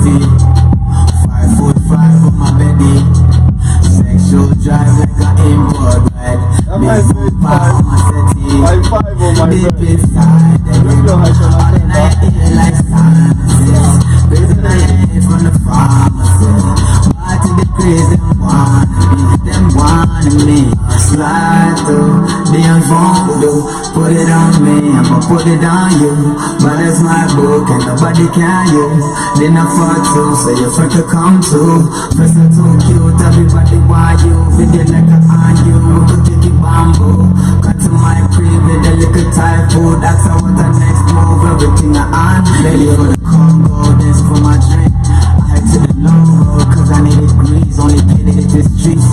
wetty. 5'5" on my belly. Sexual drive like an import ride. Big bumper on my settee. 5'5" on my deep belly. inside, they get all in my ear like silences. Raising my head from the pharmacist. Why to the craze, them wanna me. Slide through, the unfold do. Put it on me, I'ma put it on you. But it's my book and nobody can use. Then I fall too, so your friend could come too. Person too cute, everybody want you. Video like a on you, we could take it bamboo. Cut to my crib with a little Thai food. That's how what the next move, everything I on. Ready for the Congo, dance for my drink. I head to the long road, cause I need degrees. Only paid it the streets.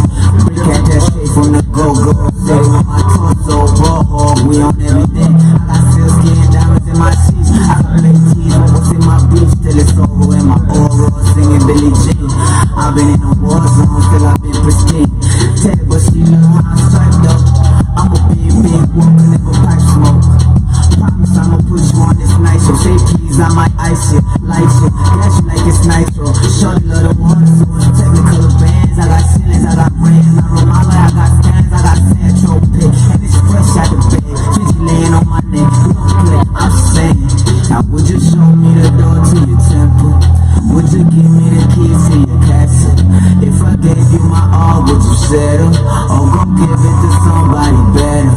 Break at that straight from the go-go. Say on my torso, raw, we on everything. I got still skin, diamonds in my sheets. I got late teeth, what's in my beach. Till it's over in my oral, singing Billie Jean. I've been in a war zone, till I've been pristine. Tell her but she know how I'm striped up. I'ma be a big walker, never pipe smoke. Promise I'ma put you on this night show. Say please, I might ice you, light you, catch you like it's nitro. Shorty love the water, so it's technical bands. I got ceilings, I got brands, I roll my way, I got stands, I got Central Pay, and it's fresh out the bag. She's laying on my neck, we don't play, I'm saying. Now would you show me the door to your temple? Would you give me the keys to your castle? If I gave you my all, would you settle? Or go give it to somebody better?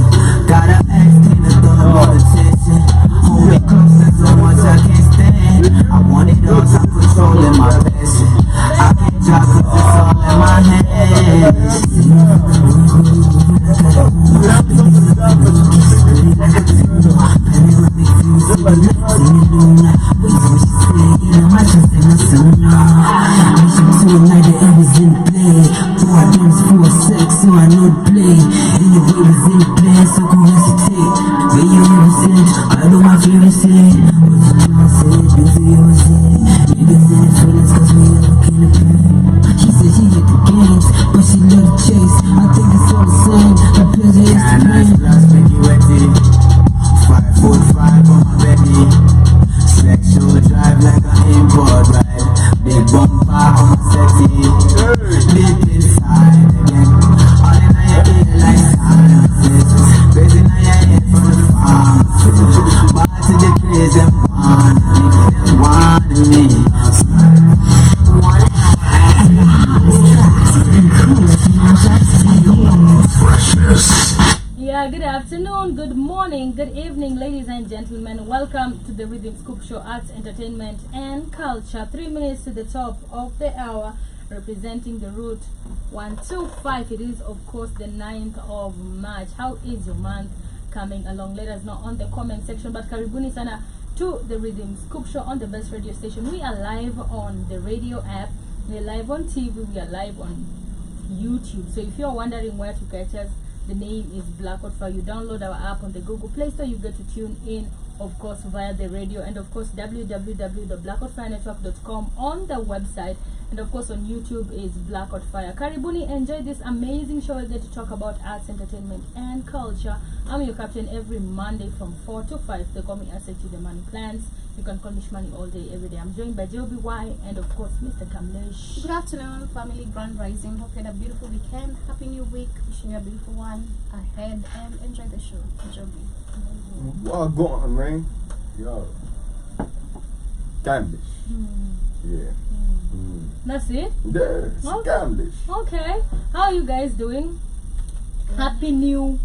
Gotta ask Tina, throw more attention. Hold me closer so much I can't stand. I want it all, I'm controlling my passion. I can't drive cause it's all in my hands. So I know the play. Anyway, was in the plan, so go hesitate. But you innocent, I know my favorite sin. What you tryna say, busy you was in. Niggas in the feelings, cause we never came to play. She said she hit the games, but she love the chase. I think it's all the same, the pleasure is the pain. Glass make you wetty. 5'5" on my belly. Sexual drive like an import ride. Big bumper on my settee. Deep inside again. Yeah, good afternoon, good morning, good evening, ladies and gentlemen. Welcome to the Rythm Scoop Show, Arts, Entertainment and Culture. 3 minutes to the top of the hour, representing the route 125. It is, of course, the 9th of March. How is your month coming along? Let us know on the comment section. But karibuni sana to the Rythm Scoop Show on the best radio station. We are live on the radio app. We are live on TV. We are live on YouTube. So if you're wondering where to catch us, the name is Blackout Fire. You download our app on the Google Play Store. You get to tune in, of course, via the radio, and of course www.blackoutfirenetwork.com on the website, and of course on YouTube is Blackout Fire. Karibuni, enjoy this amazing show. We get to talk about arts, entertainment and culture. I'm your captain every Monday from 4 to 5. They call me Asset to the Money Plans. You can call me Shmoney all day, every day. I'm joined by Joby Y and of course Mr. Kamlesh. Good afternoon, family. Grand Rising. Hope you had a beautiful weekend. Happy new week. Wishing you a beautiful one ahead, and enjoy the show. Joby. Well, go on, man. Yo. Gamblish. Yeah. That's it? Yes. Okay. Gamblish. Okay. How are you guys doing? Happy new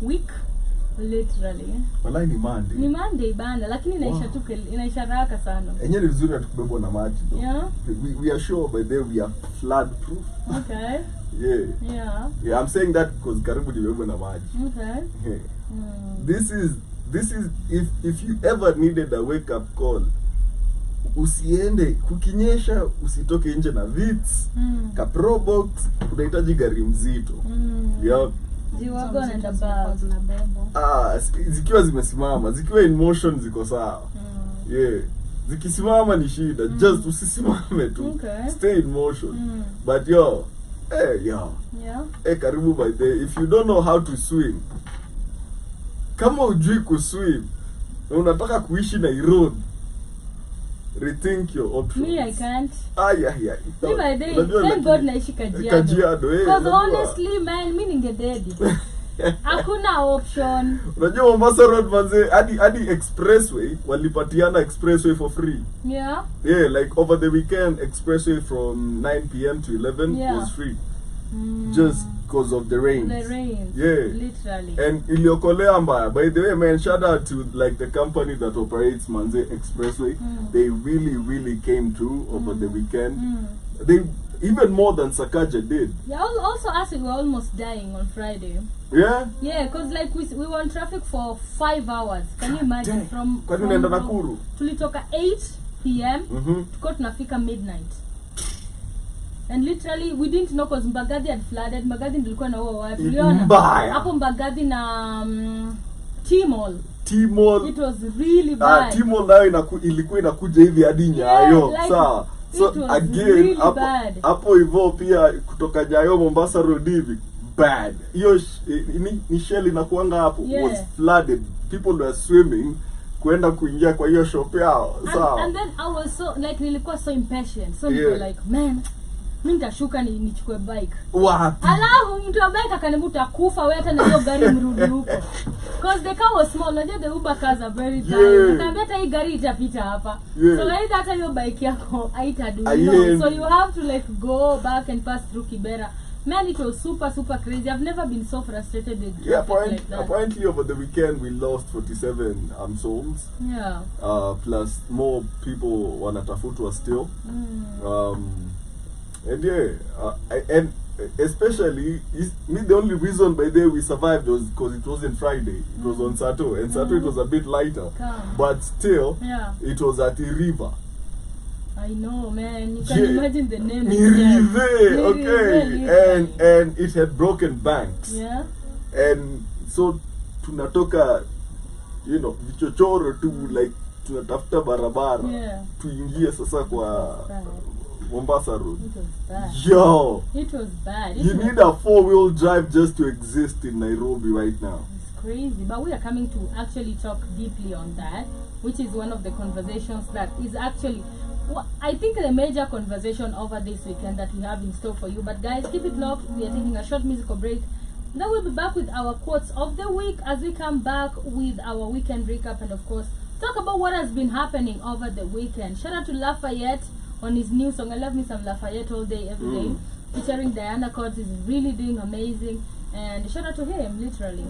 week. Literally. Walai ni Monday. Ni Monday bana, lakini inaisha tu inaisha haraka sana. Enyewe ni vizuri atukubebwa na maji though. Yeah. We are sure by then we are flood proof. Okay. Yeah. Yeah. Yeah, I'm saying that because karibu nimebebwa na maji. Okay. Yeah. This is if you ever needed a wake up call, usiende kukinyesha, usitoke nje na vits, ka pro box, unahitaji gari mzito. Yeah. Zikiwa zimesimama, zikiwa in motion ziko sawa. Yeah. Zikisimama ni shida, just usisimame tu. Okay. Stay in motion. But yo, Yeah. Karibu by day. If you don't know how to swim, kama hujui kuswim, unataka kuishi na road, rethink your options. Me, I can't. Yeah. Me by day, Unajua thank God lakini- naishi Kajiado. Kajiado, Because unajua- honestly, man, mi ningededi. Hakuna option. Unajua Mombasa Road manze, hadi expressway walipatiana expressway for free. Yeah. Yeah, like over the weekend expressway from 9 p.m. to 11 Yeah. was free. Just because of the rain. The rain. Yeah. Literally. And iliokolea mbaya. By the way, man, shout out to like the company that operates Manze Expressway. They really came through over the weekend. They even more than Sakaja did. Yeah, also us, we were almost dying on Friday. Yeah? Yeah, because like we were on traffic for 5 hours. Can you imagine? Dang. From Kwani unaenda Nakuru? tulitoka 8 p.m. Mhm. tuko tunafika midnight. And literally we didn't know because Mbagathi had flooded. Mbagathi ndilikuwa na huo watu. Uliona? Mbaya. Hapo Mbagathi na T-Mall. T-Mall. It was really bad. T-Mall nayo ilikuwa inakuja hivi hadi Nyayo. like, Sawa. So it was again, really bad. hapo hivyo pia kutoka Nyayo Mombasa Road hivi bad. Hiyo ni shell inakuanga hapo Yeah. was flooded. People were swimming kwenda kuingia kwa hiyo shop yao. Sawa. And then I was so like nilikuwa so impatient. So Yeah. niko like, man, mimi nitashuka nichukue bike. Wapi? Alafu mtu wa bike akaniambia utakufa wewe hata na hiyo gari mrudi huko. Because the car was small. Unajua the Uber cars are very tiny. Yeah. Nikamwambia hata hii gari itapita hapa. Yeah. So like hata hiyo bike yako haitadu. Yeah. So you have to like go back and pass through Kibera. Man, it was super crazy. I've never been so frustrated with Yeah, traffic like that. apparently over the weekend we lost 47 souls. Yeah. Plus more people wanatafutwa still. And yeah, and especially the only reason by the way we survived was because it wasn't Friday. It was on Sato, and Sato it was a bit lighter, Calm. but still Yeah. it was at the river. I know, man. You can Yeah. imagine the name. Nirive, okay, Nirive, and it had broken banks. yeah. And so tunatoka, you know, vichochoro tu like tunatafuta barabara Yeah. tuingie sasa kwa Bad. Mombasa Road. It was bad. Yo, It was bad. you need a 4-wheel drive just to exist in Nairobi right now. It's crazy. But we are coming to actually talk deeply on that, which is one of the conversations that is actually, I think, the major conversation over this weekend that we have in store for you. But guys, keep it locked. We are taking a short musical break. Then we'll be back with our quotes of the week as we come back with our weekend recap and of course talk about what has been happening over the weekend. Shout out to Lafayette on his new song. I love me some Lafayette all day, every day. Featuring Diana Courts is really doing amazing. And shout out to him, literally.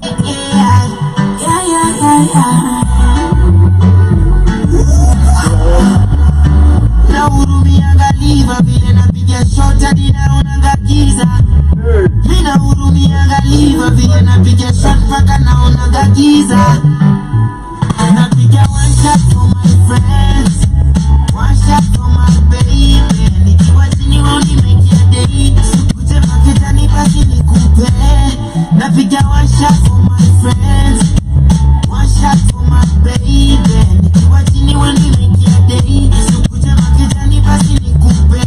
Na hurumianga liva vile napiga shot ninaona giza. Mina hurumianga liva vile napiga shot mpaka naona giza. Napiga one shot for my friends, one shot for my baby. Nikiwa chini unimekia day, sikuje makitani basi nikupe. Napiga one shot for my friends, one shot for my baby. Nikiwa chini unimekia day, sikuje makitani basi nikupe.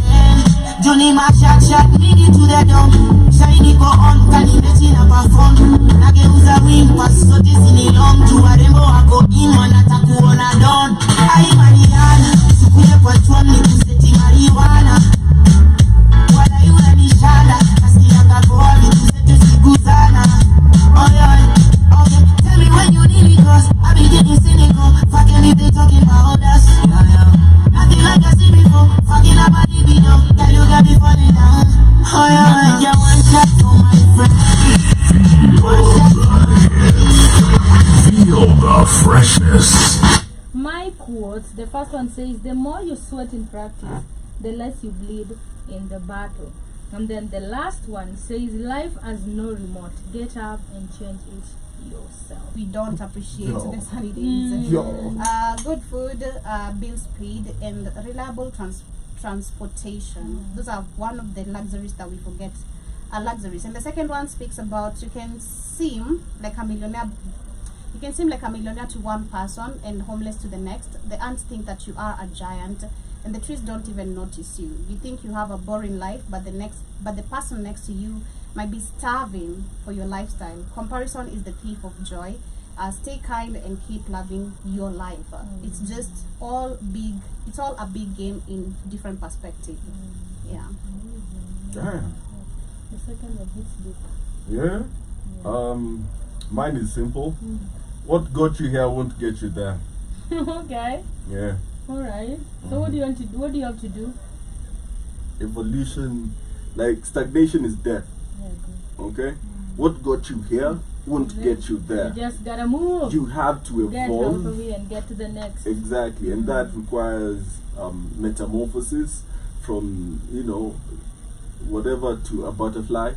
Johnny my shot nigga to the dome. Shiny go on kani mechi na perform. Nageuza wing pass sote sini long. Warembo wako in wanataka kuona don. Ai Mariana sikuje kwa chuan nikuseti marijuana. Wala yule ni shada nasikia kapoa vitu zetu siguzana. Oh yeah, okay, tell me when you need me cause I be getting cynical. Fucking if they talking about us. Nothing like I see before. Fucking up my libido. Girl you got me falling down. Oh yeah, yeah, one shot for my friend. One shot for my baby. Feel the freshness. My quotes, the first one says, the more you sweat in practice, the less you bleed in the battle. And then the last one says, life has no remote. Get up and change it yourself. We don't appreciate Yo. the sunny days. Yo. Good food, bills paid, and reliable transportation. Those are one of the luxuries that we forget. Luxuries. And the second one speaks about you can seem like a millionaire. You can seem like a millionaire to one person and homeless to the next. The ants think that you are a giant, and the trees don't even notice you. You think you have a boring life, but the person next to you might be starving for your lifestyle. Comparison is the thief of joy. stay kind and keep loving your life. It's just all big. It's all a big game in different perspective. Yeah. Damn. The second one hits deep. Yeah. Mine is simple. What got you here won't get you there. Okay. Yeah. All right. So what do you want to do? What do you have to do? Evolution, like stagnation is death. Yeah, good. Okay. What got you here won't get you there. You just gotta move. You have to Get out of evolve. the way and get to the next. Exactly, and that requires metamorphosis from whatever to a butterfly.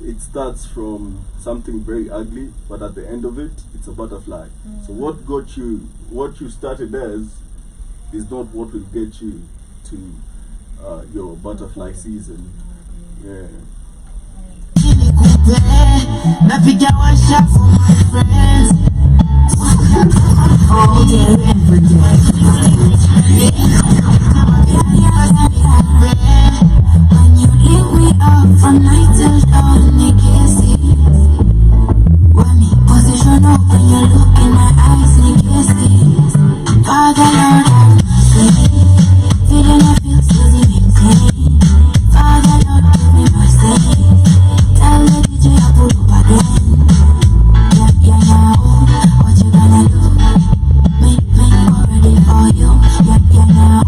It starts from something very ugly, but at the end of it, it's a butterfly. So what you started as, is not what will get you to your butterfly season. Yeah. Napiga one shot for my friends. All day, every day. When you leave me up from night till dawn, you can't see. When me position up when you look in my eyes, you can't see. Father Lord, have mercy. Feeling I feel easy maintain. Father Lord, give me mercy. Tell the DJ I pull up again. Yeah, now, what you gonna do? Me already for you. Yeah, now,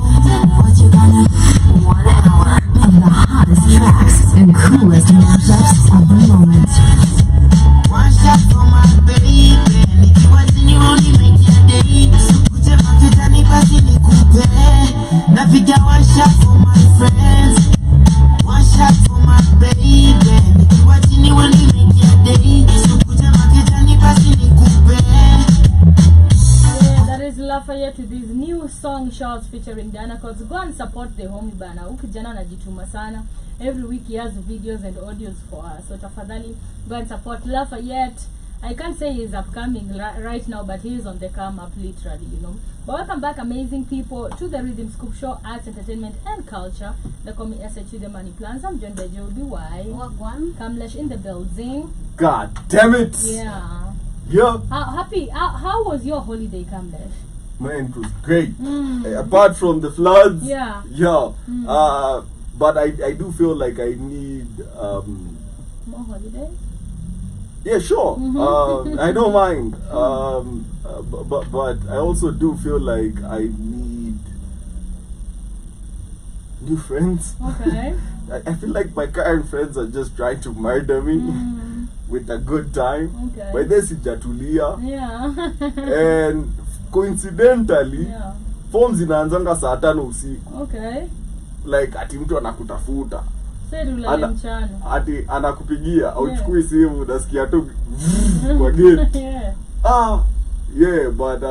what you gonna do? 1 hour of the hottest tracks and coolest mashups of the moment. One shot for my baby. And if you wasn't, you only make your day. Put your bucket and if I see me coupe. Now figure one shot for my friends. One shot for my baby. And if you watching, you only make your day. So put your bucket and if I see me coupe. Yeah, that is Lafayette with his new song Shorts featuring Dana Coats. Go and support the homie bana. Huyu kijana anajituma sana. Every week he has videos and audios for us. So tafadhali go and support Lafayette. I can't say he's upcoming right now, but he is on the come up literally, But welcome back, amazing people, to the Rhythm Scoop Show, Arts, Entertainment, and Culture. They call me SHU The Money Plans. I'm joined by Joe BY. Wagwan. Kamlesh in the building. God damn it! Yeah. Yeah. How was your holiday, Kamlesh? Man, it was great. Apart from the floods. Yeah. Yeah. But I do feel like I need More holiday? yeah, sure. I don't mind. But I also do feel like I need new friends. Okay. I feel like my current friends are just trying to murder me with a good time. Okay. But then sijatulia. Yeah. And coincidentally, Yeah. forms inaanzanga saa 5 usiku. Okay. Like ati mtu anakutafuta. Said ulale mchana. Ati anakupigia au chukui simu unasikia tu kwa gate. Yeah. Yeah, but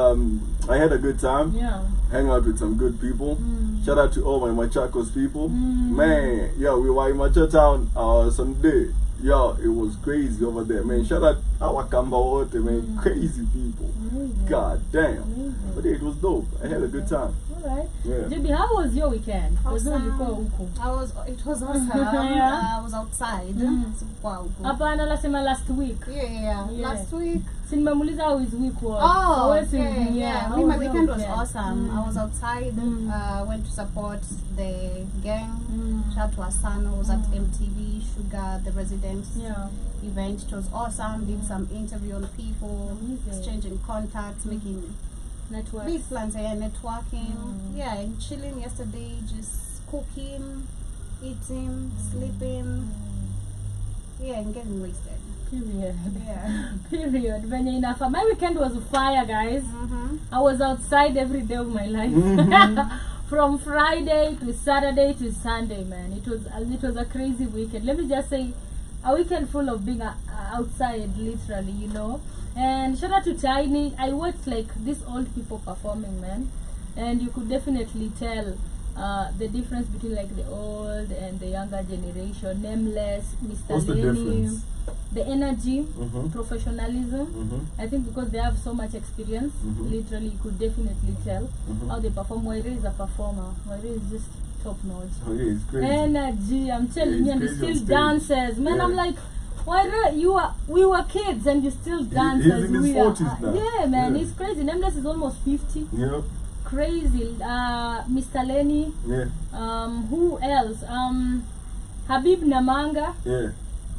I had a good time. Yeah. Hang out with some good people. Shout out to all my Machakos people. Man, yeah, we were in Macha town Sunday. Yeah, it was crazy over there, man. Shout out our Kamba Water, man. Crazy people. Amazing. God damn. Amazing. But yeah, it was dope. I had a good time. Alright. Yeah. JB, how was your weekend? Awesome. Ulikuwa huko. It was awesome. Yeah. I was outside. Wow. Hapana, nasema last week. Yeah. Last week. Si nimemuuliza how his week was. Oh, So what's okay. his- Yeah. how My was your weekend was weekend? awesome. I was outside. Went to support the gang. Shout out to Asano. Was at MTV Sugar, the Residents Yeah. event. It was awesome. Did some interview on people, Amazing. exchanging contacts, making Network. big plans, networking. Yeah, and chilling yesterday, just cooking, eating, sleeping. Yeah, and getting wasted. Period. Yeah. Period. Venye inafa. My weekend was fire, guys. I was outside every day of my life. From Friday to Saturday to Sunday, man. It was a crazy weekend. Let me just say, a weekend full of being outside, literally, And shout out to Tiny. I watched like these old people performing, man, and you could definitely tell the difference between like the old and the younger generation. Nameless, Mr. What's the Lenny, difference? the energy, professionalism. I think because they have so much experience, literally you could definitely tell how they perform. Waire is a performer. Waire is just top notch. Oh, yeah, it's crazy. Energy, I'm telling Yeah, you, and he it's crazy still on stage. dances. Man, Yeah. I'm like, We were kids and you still dance He's as in his we are. 40s now. Yeah, man, Yeah. he's crazy. Nameless is almost 50. Yeah. Crazy. Mr. Lenny. Yeah. Who else? Habib Namanga. Yeah.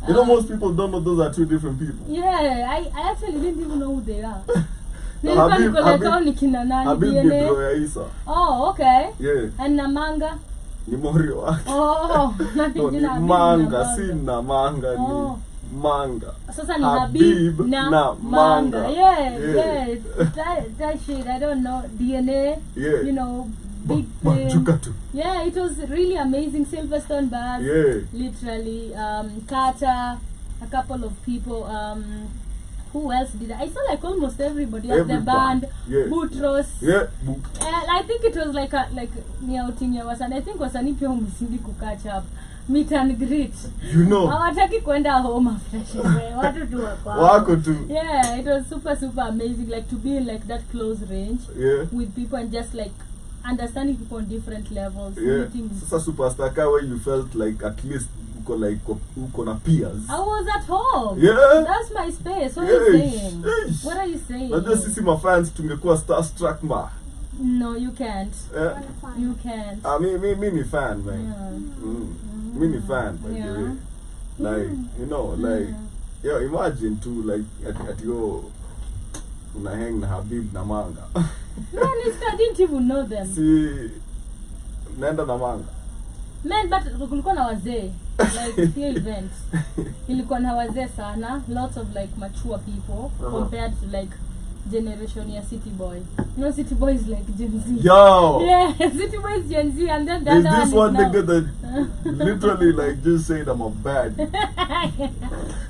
You know, most people don't know those are two different people. Yeah, I actually didn't even know who they are. Habib ni DNA. bro ya Isa. Oh, okay. Yeah. And Namanga. Ni morio wake. Oh, No, ni manga, si na manga, Oh. ni manga. Sasa ni Habib Habib na na manga. Manga. Yeah, Yeah. yeah. That shit, I don't know. DNA. Yeah. You know, big Majuka tu. Yeah, it was really amazing. Silverstone bars. Yeah. Literally. Carter, a couple of people. Who else did I saw like almost everybody at the band. Yeah. Boutros. Yeah. And I think it was like ni outing ya wasanii. I think wasanii pia umesindi kukatch up. Meet and greet. You know. Hawataki kwenda home after sherehe. Watu tu wako. Wako tu. Yeah, it was super amazing, like to be in like that close range Yeah. with people and just like understanding people on different levels. Yeah. Meeting. Sasa superstar ka where you felt like at least uko na peers. I was at home. Yeah. That's my space. What are you Yes. saying? Yes. What are you saying? Najua sisi mafans tungekuwa starstruck ma. No, you can't. Yeah. You can't. Me ni fan, man. Yeah. Me ni fan, by the Yeah. way. Like, you know, like, yo, imagine too, like, at yo, una hang na Habib na Manga. Man, I didn't even know them. Si, naenda na Manga. Man, but kulikuwa na wazee. Like few events. Ilikuwa na wazee sana. Lots of like mature people compared to like generation ya City Boy. You know City Boy is like Gen Z. Yo! Yeah, City Boy is Gen Z and then the There's other this one one is now. nigga that literally like just said I'm a bad.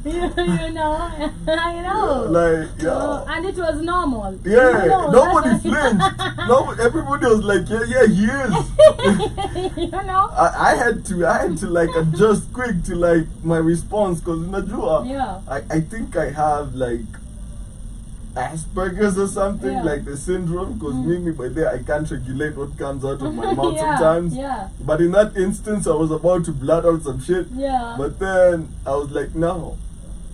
you know, I know. Like, yeah. And it was normal. Yeah, You know, nobody that's- flinched. No, everybody was like, yeah, he is. You know? I had to like adjust quick to like my response because Najua, Yeah. I think I have like Asperger's or something, Yeah. like the syndrome, because me by there I can't regulate what comes out of my mouth Yeah, sometimes. yeah. But in that instance, I was about to blurt out some shit. Yeah. But then I was like, no.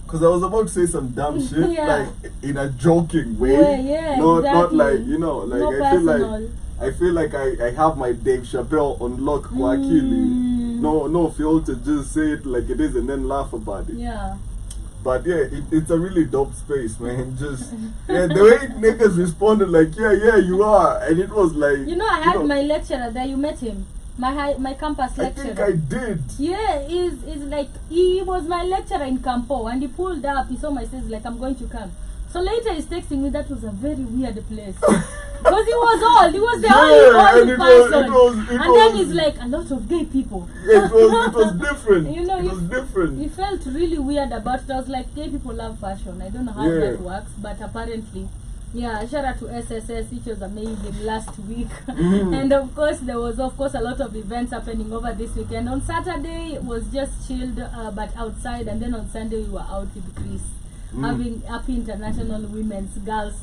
Because I was about to say some dumb shit, Yeah. like in a joking way. Yeah, not exactly. like, you know, like No personal. I feel like I have my Dave Chappelle on lock kwa akili. No filter, just say it like it is and then laugh about it. Yeah. But yeah, it's a really dope space, man. Just yeah, the way niggas responded, like yeah, you are, and it was like You know, I had my lecturer there. You met him. My campus I lecturer. think I did. Yeah, is like he was my lecturer in Campo and he pulled up. He saw my says like I'm going to come. So later he's texting me that was a very weird place because he was old. He was the only and old person. it And was, then he's like a lot of gay people. it was different. You know, it was different. He felt really weird about it. I was like, gay people love fashion. I don't know how Yeah. that works, but apparently. Yeah, shout out to SSS, which was amazing last week. And of course, there was a lot of events happening over this weekend. On Saturday, it was just chilled, but outside. And then on Sunday, we were out with Chris, having Happy International Women's Girls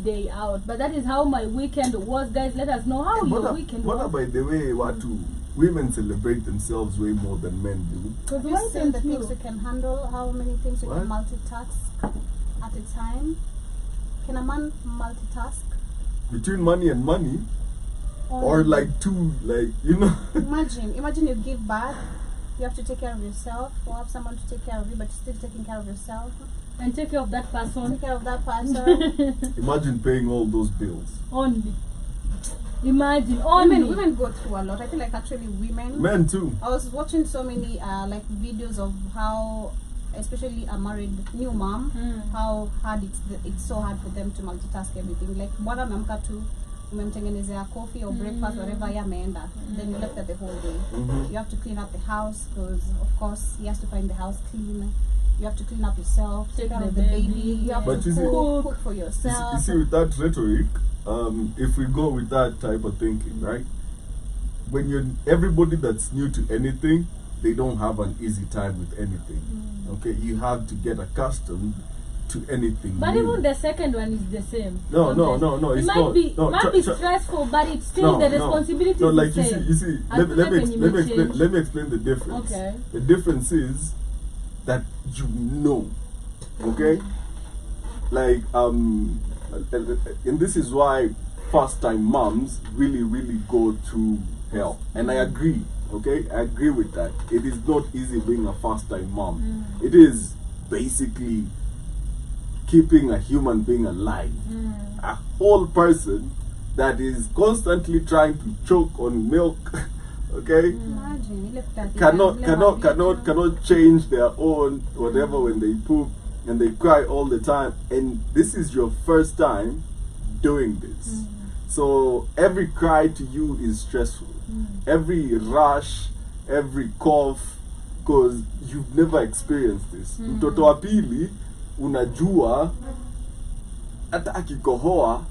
Day out. But that is how my weekend was, guys. Let us know how your weekend What was. by the way, women celebrate themselves way more than men do. Because You why said the don't things you can handle, how many things you can multitask at a time. Can a man multitask? Between money and money, or like two, like you know. Imagine you give birth, you have to take care of yourself, or have someone to take care of you, but you're still taking care of yourself. And take care of that person. Take care of that person. Imagine paying all those bills. Only. Imagine. Only. Women go through a lot. I feel like actually women. Men too. I was watching so many like videos of how, especially a married new mom, how hard it's so hard for them to multitask everything. Like bwana ameamka tu, umemtengenezea coffee or breakfast, whatever yameenda. Then you left her the whole day. You have to clean up the house because of course he has to find the house clean. You have to clean up yourself, take care of the baby. You have But to you see- cook for You yourself. see, with that rhetoric, if we go with that type of thinking, right? When you're everybody that's new to anything, they don't have an easy time with anything. Okay, you have to get accustomed to anything. But new. even the second one is the same. No, It it's might not. be No, might be stressful, but it's still the responsibility No, is like the same. you see. I feel like when you may change- Let me explain the difference. Okay. The difference is that you know, okay? Like and this is why first time moms really go through hell, and I agree, okay? I agree with that. It is not easy being a first time mom. It is basically keeping a human being alive, a whole person that is constantly trying to choke on milk, okay? Imagine, look at Cannot change their own whatever when they poop, and they cry all the time, and this is your first time doing this. So every cry to you is stressful. Every rush, every cough, because you've never experienced this. Mtoto wa pili unajua hata akikohoa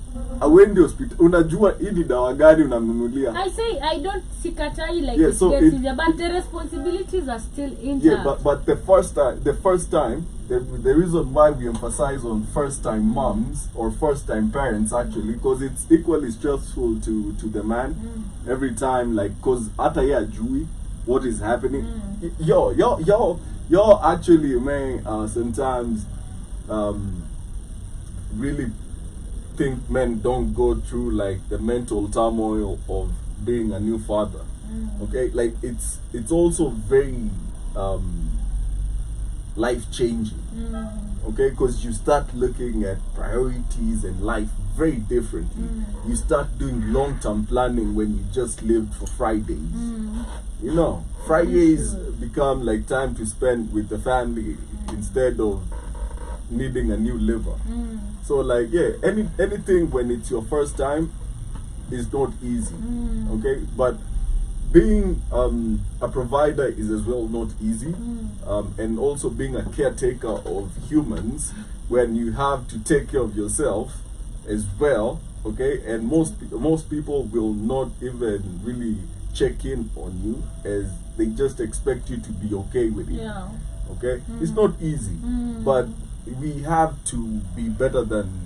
awende hospital, unajua hii dawa gani unamnunulia. I say I don't sikatai like Yeah, it so gets it- easier, but the responsibilities are still intact. Yeah, but the first time, the reason why we emphasize on first time moms or first time parents actually, because it's equally stressful to the man every time, like, because hata ye ajui what is happening. Yo actually man sometimes really think men don't go through like the mental turmoil of being a new father. Okay, like it's also very life changing. Okay, because you start looking at priorities and life very differently. You start doing long-term planning when you just lived for Fridays. You know, Fridays become like time to spend with the family instead of needing a new liver. So like, yeah, anything when it's your first time is not easy. Okay, but being a provider is as well not easy, and also being a caretaker of humans when you have to take care of yourself as well. Okay, and most people will not even really check in on you, as they just expect you to be okay with it. Yeah. Okay, it's not easy, but we have to be better than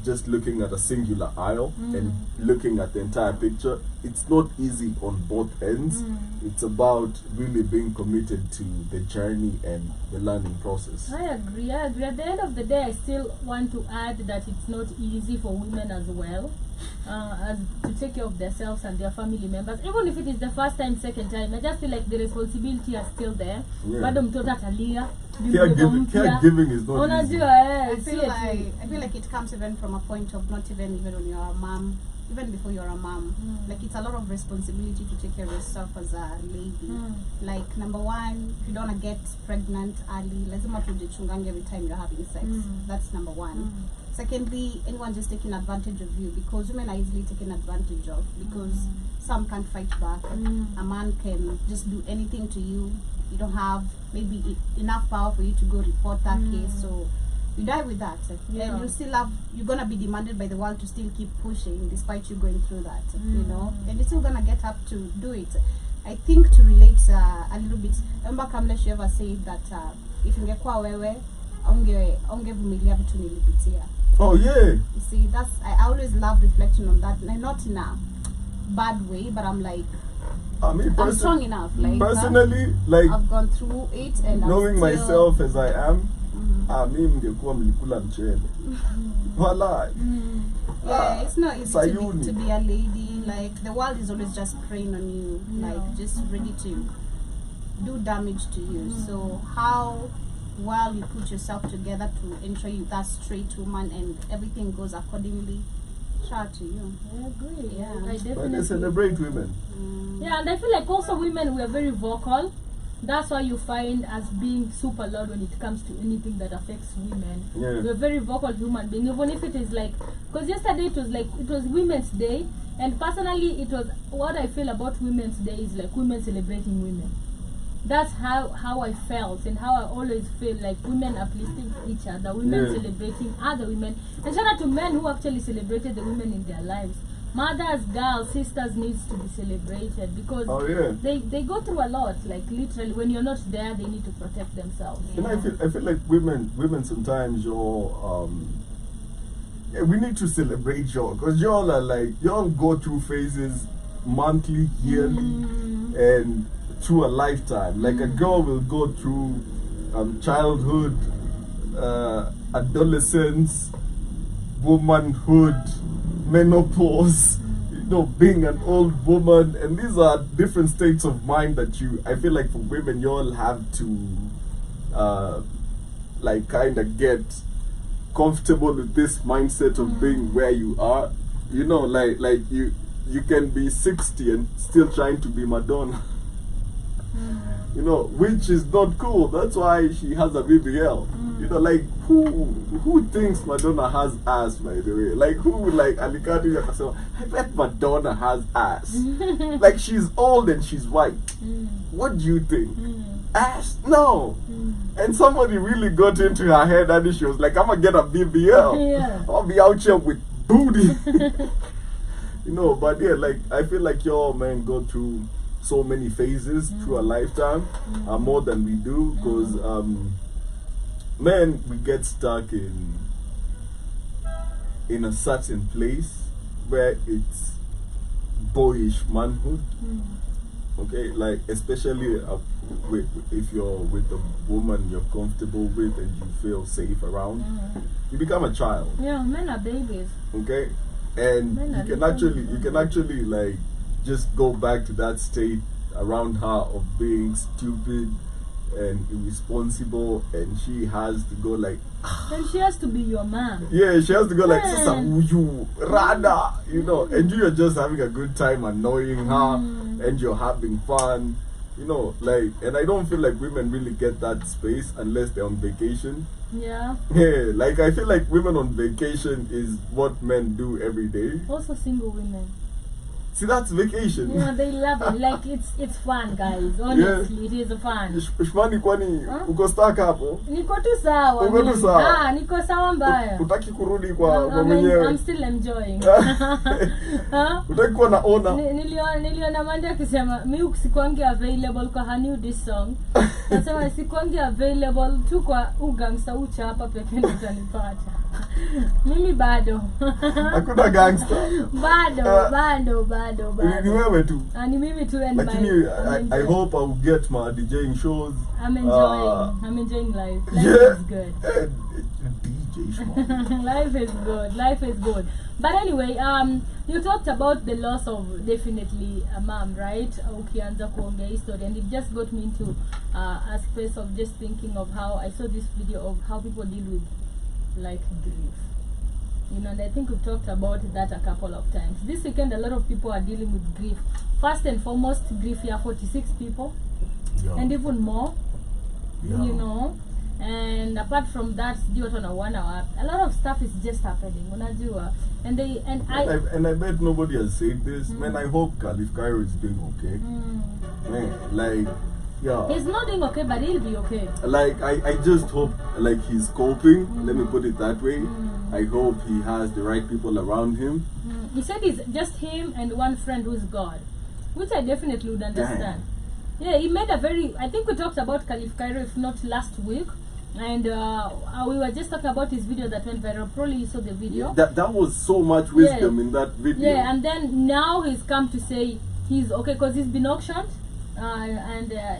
just looking at a singular aisle and looking at the entire picture. It's not easy on both ends. It's about really being committed to the journey and the learning process. I agree. At the end of the day, I still want to add that it's not easy for women as well, as to take care of themselves and their family members. Even if it is the first time, second time, I just feel like the responsibility are still there. Yeah. Bado mtoto atalia. Caregiving is not easy. Unajua, I feel seriously. like it comes even from a point of not even when you're a mom, even before you're a mom. Like, it's a lot of responsibility to take care of yourself as a lady. Like, number one, if you don't want to get pregnant early, lazima tujichungange every time you're having sex. That's number one. Secondly, anyone just taking advantage of you, because women are easily taken advantage of, because some can't fight back. A man can just do anything to you. You don't have maybe enough power for you to go report that case, so you die with that. Yeah. And you're gonna be demanded by the world to still keep pushing despite you going through that, you know, and you're still gonna get up to do it. I think to relate a little bit, remember Kamlesh ever said that if ungekuwa wewe ungevumilia vitu nilipitia. Oh yeah. You see, I always love reflecting on that, and not in a bad way, but I'm like, I mean, I'm strong enough. Like, personally, like, I've gone through it, and knowing I'm still, myself as I am, mimi mngekuwa mlikula mchele. Walai. Yeah, it's not easy Sayuni. to be a lady. Like, the world is always just preying on you, like, just ready to do damage to you. So how well you put yourself together to ensure you that straight woman and everything goes accordingly, shout out to you. I agree. Yeah. I But they definitely. celebrate women. Yeah, and I feel like also women, we are very vocal. That's why you find us being super loud when it comes to anything that affects women. Yeah. We're very vocal human beings, even if it is like, because yesterday it was Women's Day, and personally it was, what I feel about Women's Day is like women celebrating women. That's how I felt, and how I always feel, like women uplifting each other, women Yeah. celebrating other women, and shout out to men who actually celebrated the women in their lives. Mothers, girls, sisters needs to be celebrated, because Oh yeah. they go through a lot. Like, literally, when you're not there, they need to protect themselves. And I feel like women sometimes y'all yeah, we need to celebrate y'all, because y'all are like, y'all go through phases monthly, yearly, and through a lifetime. Like, a girl will go through childhood, adolescence, womanhood, menopause, being an old woman, and these are different states of mind that I feel like for women, you all have to like kind of get comfortable with this mindset of being where you are. Like you can be 60 and still trying to be Madonna. Which is not cool. That's why she has a BBL. Like who thinks Madonna has ass, by the way? Like who, like Alicante Yakasema, I bet Madonna has ass. Like she's old and she's white. What do you think? Ass? No. And somebody really got into her head and she was like, I'm gonna get a BBL. Yeah. I'll be out here with booty. But yeah, like I feel like y'all men go through so many phases through a lifetime, more than we do, because men, we get stuck in a certain place where it's boyish manhood. Okay, like especially if you're with a woman you're comfortable with and you feel safe around, you become a child. Yeah, men are babies. Okay, and you can actually like just go back to that state around her of being stupid and irresponsible, and she has to go like, and she has to be your man. Yeah, she has to go like, Man. Sasa you rada, and you're just having a good time annoying her, and you're having fun, like, and I don't feel like women really get that space unless they're on vacation. Yeah. Yeah, like I feel like women on vacation is what men do every day. Also single women. See, that's vacation. Yeah, they love it. Like it's fun, guys. Honestly, it is fun. Shmani, kwani uko stuck hapo? Niko tu sawa. Uko tu sawa? Niko sawa mbaya. Utaki kurudi kwa mwenyewe? I'm still enjoying. Utaki kuwa na ona? Niliona Manda akisema mimi sikuangi available kwa her new this song. Nasema sikuangi available tu kwa ugangsta ucha hapa pekee ndio utanipata. Mimi bado. Hakuna gangster. Bado. Ni wewe tu. Ni mimi tu, and lakini I hope I will get my DJing shows. I'm enjoying life. Life is good. DJ show. Life is good. But anyway, you talked about the loss of definitely a mom, right? Ukianza kuongea history, and it just got me into a space of just thinking of how I saw this video of how people deal with like grief. And I think we've talked about that a couple of times. This weekend, a lot of people are dealing with grief. First and foremost, grief here, 46 people, and even more, And apart from that, a lot of stuff is just happening. And I bet nobody has said this. Man, I hope Khalif Cairo is doing okay. Man, like, yeah. He's not doing okay, but he'll be okay. Like, I just hope, like, he's coping. Let me put it that way. I hope he has the right people around him. He said it's just him and one friend who's God, which I definitely would understand. Damn. Yeah, he made I think we talked about Khalif Cairo, if not last week. And we were just talking about his video that went viral. Probably you saw the video. That was so much wisdom in that video. Yeah, and then now he's come to say he's okay because he's been auctioned.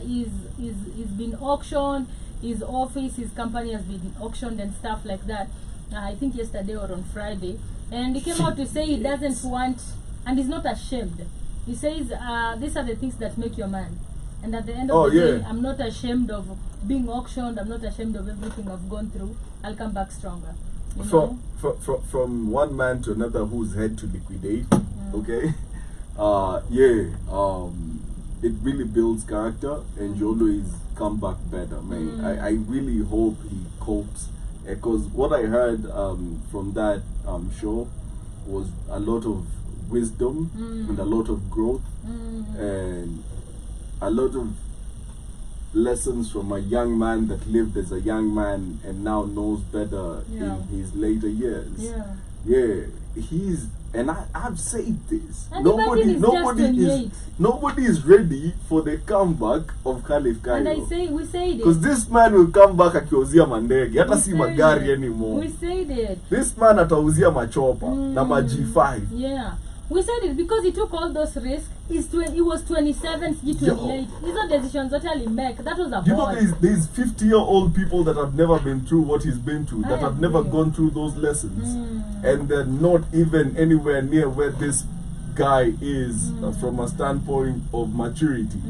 He's been auctioned, his office, his company has been auctioned and stuff like that. I think yesterday or on Friday. And he came out to say he doesn't want, and he's not ashamed. He says, these are the things that make you a man. And at the end of the day, I'm not ashamed of being auctioned. I'm not ashamed of everything I've gone through. I'll come back stronger. From one man to another who's had to liquidate, okay? It really builds character, and you always come back better, man. I really hope he copes, because what I heard from that show was a lot of wisdom and a lot of growth and a lot of lessons from a young man that lived as a young man and now knows better in his later years. He's, and I've said this, nobody is ready for the comeback of Khalif Cairo. And we said it. Because this man will come back akiuzia mandege, hata si magari anymore. We said it. This man atauzia machopa na ma G5. Yeah. We said it because he took all those risks. He was 27, he 28. These are decisions that he make. That was a You know, there's 50-year-old people that have never been through what he's been through, that have never gone through those lessons, and they're not even anywhere near where this guy is from a standpoint of maturity.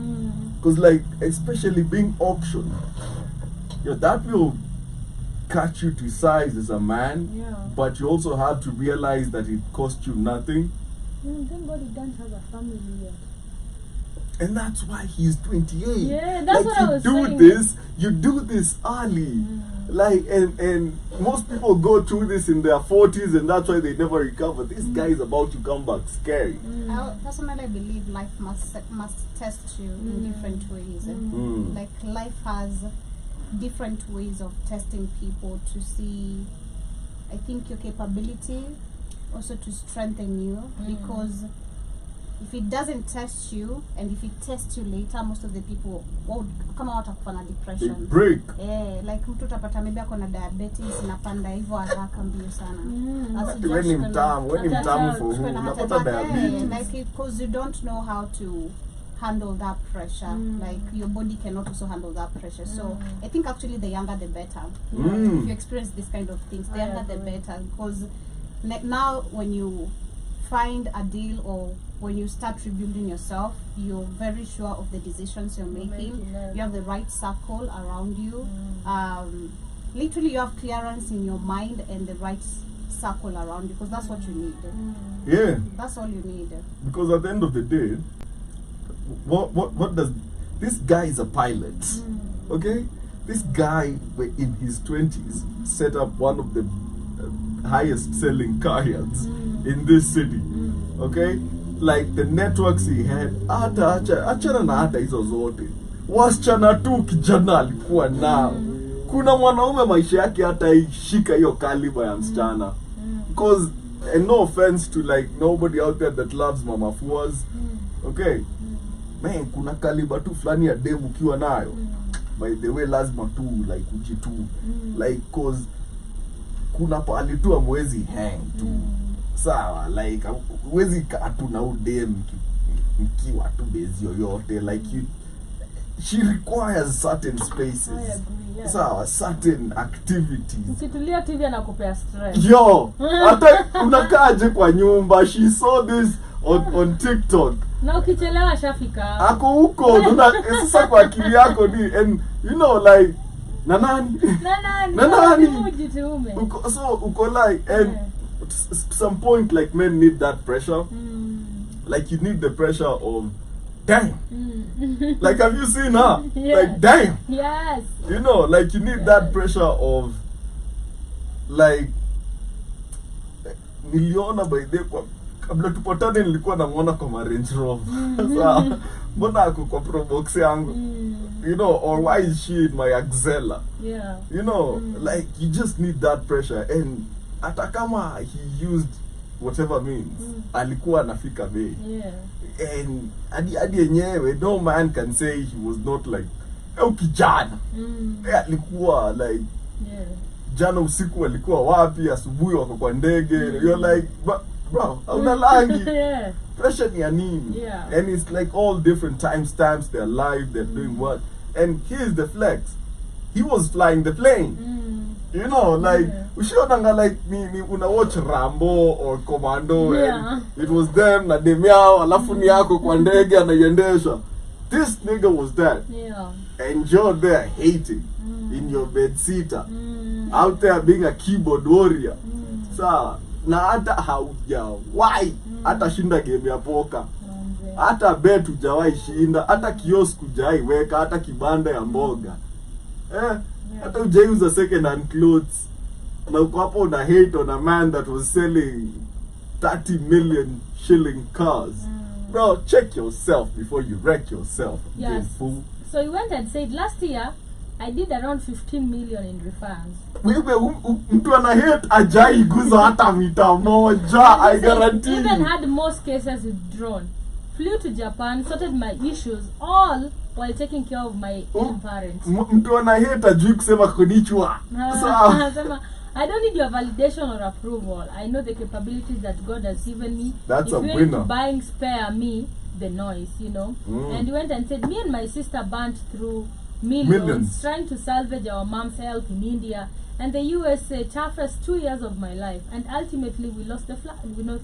Because, like, especially being auctioned, that will cut you to size as a man, but you also have to realize that it cost you nothing. Thank God he doesn't have a family yet. And that's why he's 28. Yeah, that's like, what I was saying. You do this early. Like, and most people go through this in their 40s, and that's why they never recover. This guy is about to come back scary. I personally believe life must test you in different ways. Like, life has different ways of testing people to see, I think, your capability, also to strengthen you, because if it doesn't test you, and if it tests you later, most of the people won't come out of depression. They break. Like mtu utapata maybe akona diabetes inapanda hivyo haraka mbio sana. When ni mtamu for who? Unapata diabetes. Like, because you don't know how to handle that pressure. Like, your body cannot also handle that pressure. So I think actually the younger the better. If you experience this kind of things, the younger the better, because now when you find a deal or when you start rebuilding yourself, you're very sure of the decisions you're making. You have the right circle around you. Literally, you have clearance in your mind and the right circle around you, because that's what you need. Yeah. That's all you need. Because at the end of the day, what does this guy is a pilot? Okay, this guy in his 20s set up one of the highest selling carriers in this city. Okay, like the networks he had, achana na hata hizo zote, wasichana tu kijana alikuwa nao. Kuna mwanaume maisha yake hata ishika hiyo kaliba ya msichana. Because, and no offense to like nobody out there that loves mama fuas, okay, man, kuna kaliba tu fulani ya demu ukiwa nayo, by the way, lazima tu like ujitu, like, cause kuna pali tu amwezi hang tu, sawa, like uwezi katu na udem mkiwa tu bezi yoyote, like you, she requires certain spaces. I agree, Sawa, certain activities. Ukitulia TV anakupea stress. Yo, hata unakaje kwa nyumba. She saw this on TikTok. Na ukichelewa shafika. Ako huko, sasa kwa akili yako ni, and you know, like, nanani? So uko like, and at some point, like, men need that pressure. Like, you need the pressure of, damn. Like, have you seen her? Yes. Like, damn. Yes. You know, like, you need that pressure of, like, niliona by the kwa kabla tupatane nilikuwa namuona kwa Range Rover. Sasa mbona ako kwa Probox yangu? You know, or why is she in my Axela? Yeah. You know, like, you just need that pressure, and hata kama he used whatever means, alikuwa anafika bei. Yeah. And adi yenyewe, no man can say he was not like, kijana. Alikuwa like, jana usiku walikuwa wapi, asubuhi wako kwa ndege. You're like, bro, hauna langi. Pressure ni ya nini? And it's like all different timestamps, they're live, they're doing what. And here's the flex. He was flying the plane. You know, like, ushionanga like ni una watch Rambo or Commando, and it was them na demiao, alafu ni yako kwa ndege anaiendesha. This nigga was that. And you're there hating in your bedsitter, out there being a keyboard warrior. Sawa, na hata haujawahi hata shinda game ya poker, hata bet hujawahi shinda, hata kiosk hujawahi weka, hata kibanda ya mboga, hata hujauza second hand clothes, na uko hapo una hate on a man that was selling 30 million shilling cars. Bro, check yourself before you wreck yourself. Yes. Fool. So he went and said, last year I did around 15 million in refunds. Wewe mtu ana hate ajai guza hata mita moja, I guarantee. Even had most cases withdrawn. Flew to Japan, sorted my issues, all while taking care of my parents. Mtu ana hate ajui kusema konnichiwa. Sema, I don't need your validation or approval. I know the capabilities that God has given me. That's if a you're winner. into buying, spare me the noise, you know. And he went and said, me and my sister burnt through millions trying to salvage our mom's health in India and the USA, toughest 2 years of my life, and ultimately we lost the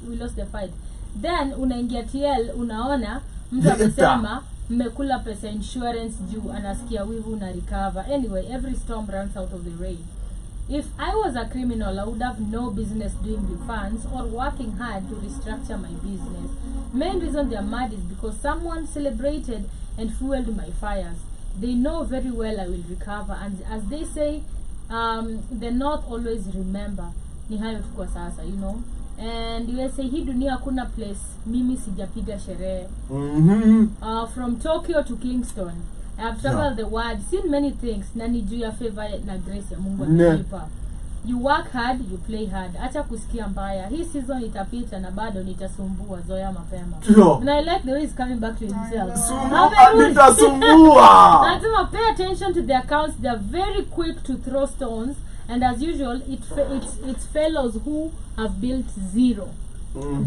we lost the fight. Then unaingia TL, unaona mtu amesema mmekula pesa insurance juu anasikia wivu na recover. Anyway, every storm runs out of the rain. If I was a criminal, I would have no business doing the funds or working hard to restructure my business. Main reason they are mad is because someone celebrated and fueled my fires. They know very well I will recover, and as they say, the North always remember. Ni hayo tu kwa sasa, you know. And you say hii dunia kuna place mimi sijapiga sherehe. From Tokyo to Kingston, I have traveled the world, seen many things. Na ni juu ya favor na grace ya Mungu ananipa. You work hard, you play hard. Acha kusikia mbaya. Hii season itapita na bado nitasumbua, zoea mapema. And I like the way he's coming back to himself. Nitasumbua. Natuma, pay attention to the accounts. They are very quick to throw stones. And as usual, it's fellows who have built zero.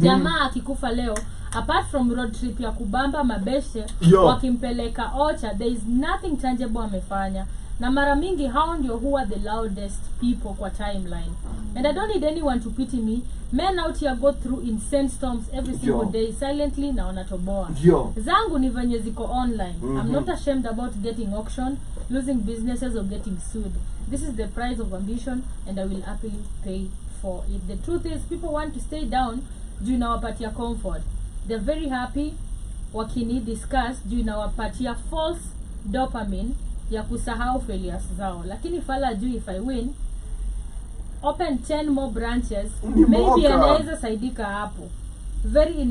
Jamaa akikufa leo, apart from road trip ya kubamba mabeshe wakimpeleka Ocha, there is nothing tangible amefanya. Na mara mingi hao ndio huwa the loudest people kwa timeline. And I don't need anyone to pity me. Men out here go through insane storms every single day silently na wanatoboa. Zangu ni venye ziko online. I'm not ashamed about getting auctioned, losing businesses or getting sued. This is the price of ambition and I will happily pay for it. The truth is, people want to stay down juu inawapatia comfort. They're very happy wakini discuss juu inawapatia false dopamine ya kusahau failures zao. Lakini fala juu, if I win, open 10 more branches, maybe anaweza saidika hapo. Very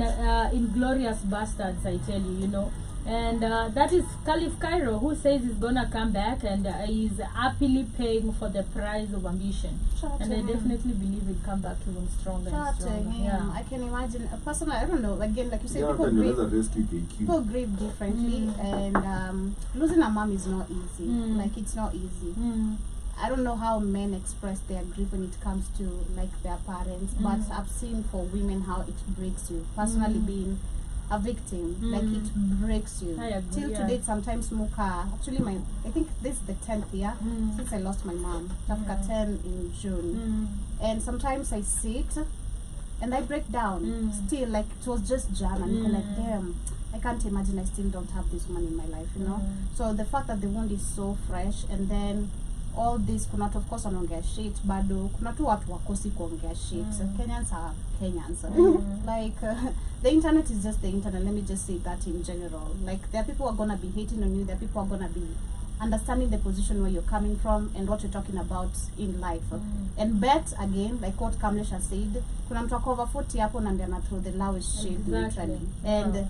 inglorious bastards, I tell you, you know. And that is Caliph Cairo, who says he's gonna come back and is happily paying for the price of ambition. And I definitely believe he'll come back even stronger and stronger. Yeah. I can imagine. Personally, I don't know. Again, like you said, people grieve differently, and losing a mom is not easy. Like, it's not easy. I don't know how men express their grief when it comes to like their parents, but I've seen for women how it breaks you. Personally, being a victim, like it breaks you. Till today, sometimes Muka, actually I think this is the 10th year since I lost my mom. Tafka 10 in June. And sometimes I sit and I break down. Still, like, it was just Jan, and like, damn, I can't imagine I still don't have this woman in my life, you know. So the fact that the wound is so fresh, and then all this, kuna of course wanaongea shit, bado kuna tu watu wakosi kuongea shit. Kenyans are Kenyans. Like the internet is just the internet. Let me just say that in general. Like, there are people who are gonna be hating on you. There are people who are gonna be understanding the position where you're coming from and what you're talking about in life. And bet again, like what Kamlesha said, kuna mtu wako over 40 hapo na ndiana through the lowest shit, literally. And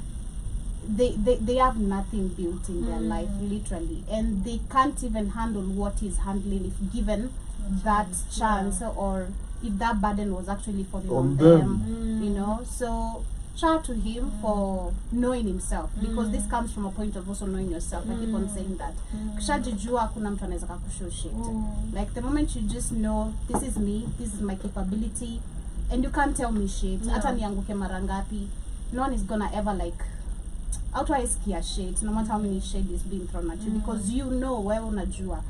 they have nothing built in their life, literally, and they can't even handle what is handling if given that chance, or if that burden was actually falling on them. You know. So shout out to him for knowing himself, because this comes from a point of also knowing yourself. I keep on saying that. Kishajijua hakuna mtu anaweza kukushow shit. Like, the moment you just know, this is me, this is my capability, and you can't tell me shit. Hata nianguke mara ngapi, no one is gonna ever like outwise shade, no matter how many shade is being thrown at you, because you know wewe unajua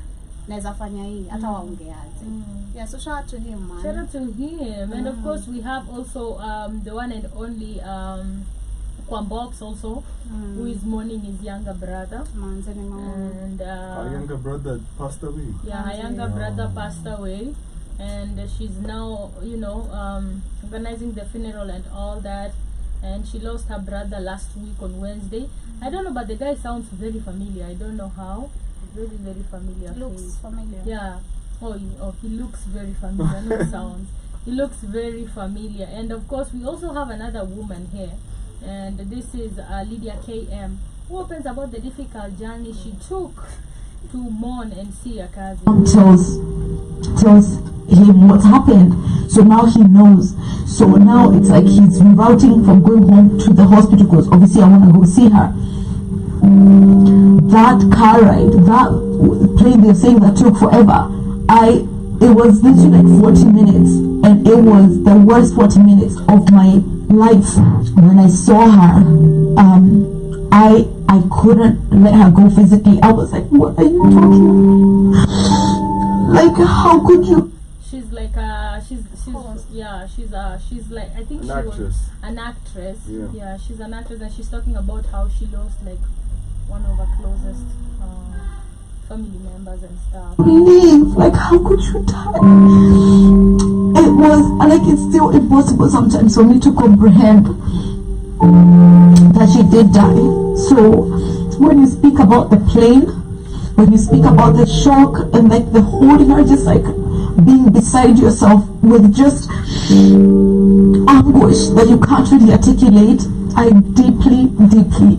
naweza fanya hii hata waongeaje. Yeah, so shout out to him, man. Shout out to him. And of course we have also the one and only Kwambox also, who is mourning his younger brother. And our younger brother passed away. Yeah, her younger brother passed away, and she's now, you know, organizing the funeral and all that. And she lost her brother last week on Wednesday. I don't know, but the guy sounds very familiar. I don't know how. Very, very familiar. Looks familiar. Yeah. He looks very familiar. Not sounds. He looks very familiar. And of course, we also have another woman here. And this is Lydia KM, who opens about the difficult journey she took to mourn and see her cousin. Tells him what happened, so now he knows. So now it's like he's rerouting from going home to the hospital, because obviously I want to go see her. That car ride, that plane, they're saying that took forever. I it was literally like 40 minutes, and it was the worst 40 minutes of my life. When I saw her, I couldn't let her go physically. I was like, what are you talking about? Like, how could you? She's like she's like, I think An she actress. was an actress. Yeah. She's an actress, and she's talking about how she lost like one of her closest family members and stuff. Leave, like, how could you die? It was like, it's still impossible sometimes for me to comprehend that she did die. So when you speak about the pain, when you speak about the shock and like the holding her, just like being beside yourself with just anguish that you can't really articulate, I deeply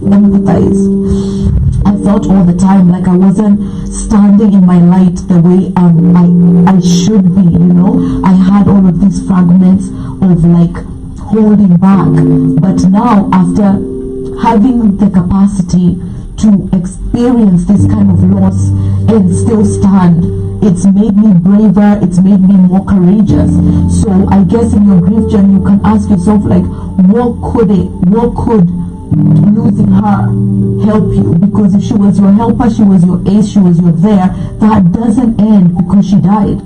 empathize. I felt all the time like I wasn't standing in my light the way I should be, you know. I had all of these fragments of like holding back, but now after having the capacity to experience this kind of loss and still stand, it's made me braver, it's made me more courageous. So I guess in your grief journey you can ask yourself, like, what could losing her help you? Because if she was your helper, she was your ace, she was your there, that doesn't end because she died.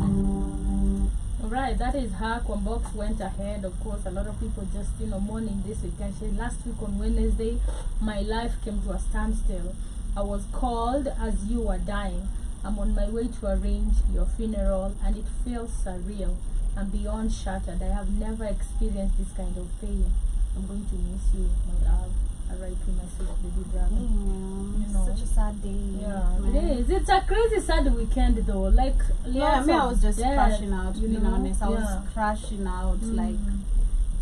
Right, that is her. Kwambox went ahead. Of course, a lot of people just, mourning this weekend. She, last week on Wednesday, my life came to a standstill. I was called as you were dying. I'm on my way to arrange your funeral, and it feels surreal. I'm beyond shattered. I have never experienced this kind of pain. I'm going to miss you, my love. I write to my sweet baby brother. Such a sad day. Yeah, man. it is. It's a crazy sad weekend though. Like, Yeah, I was just death, crashing out, you being know? honest. I was crashing out, like,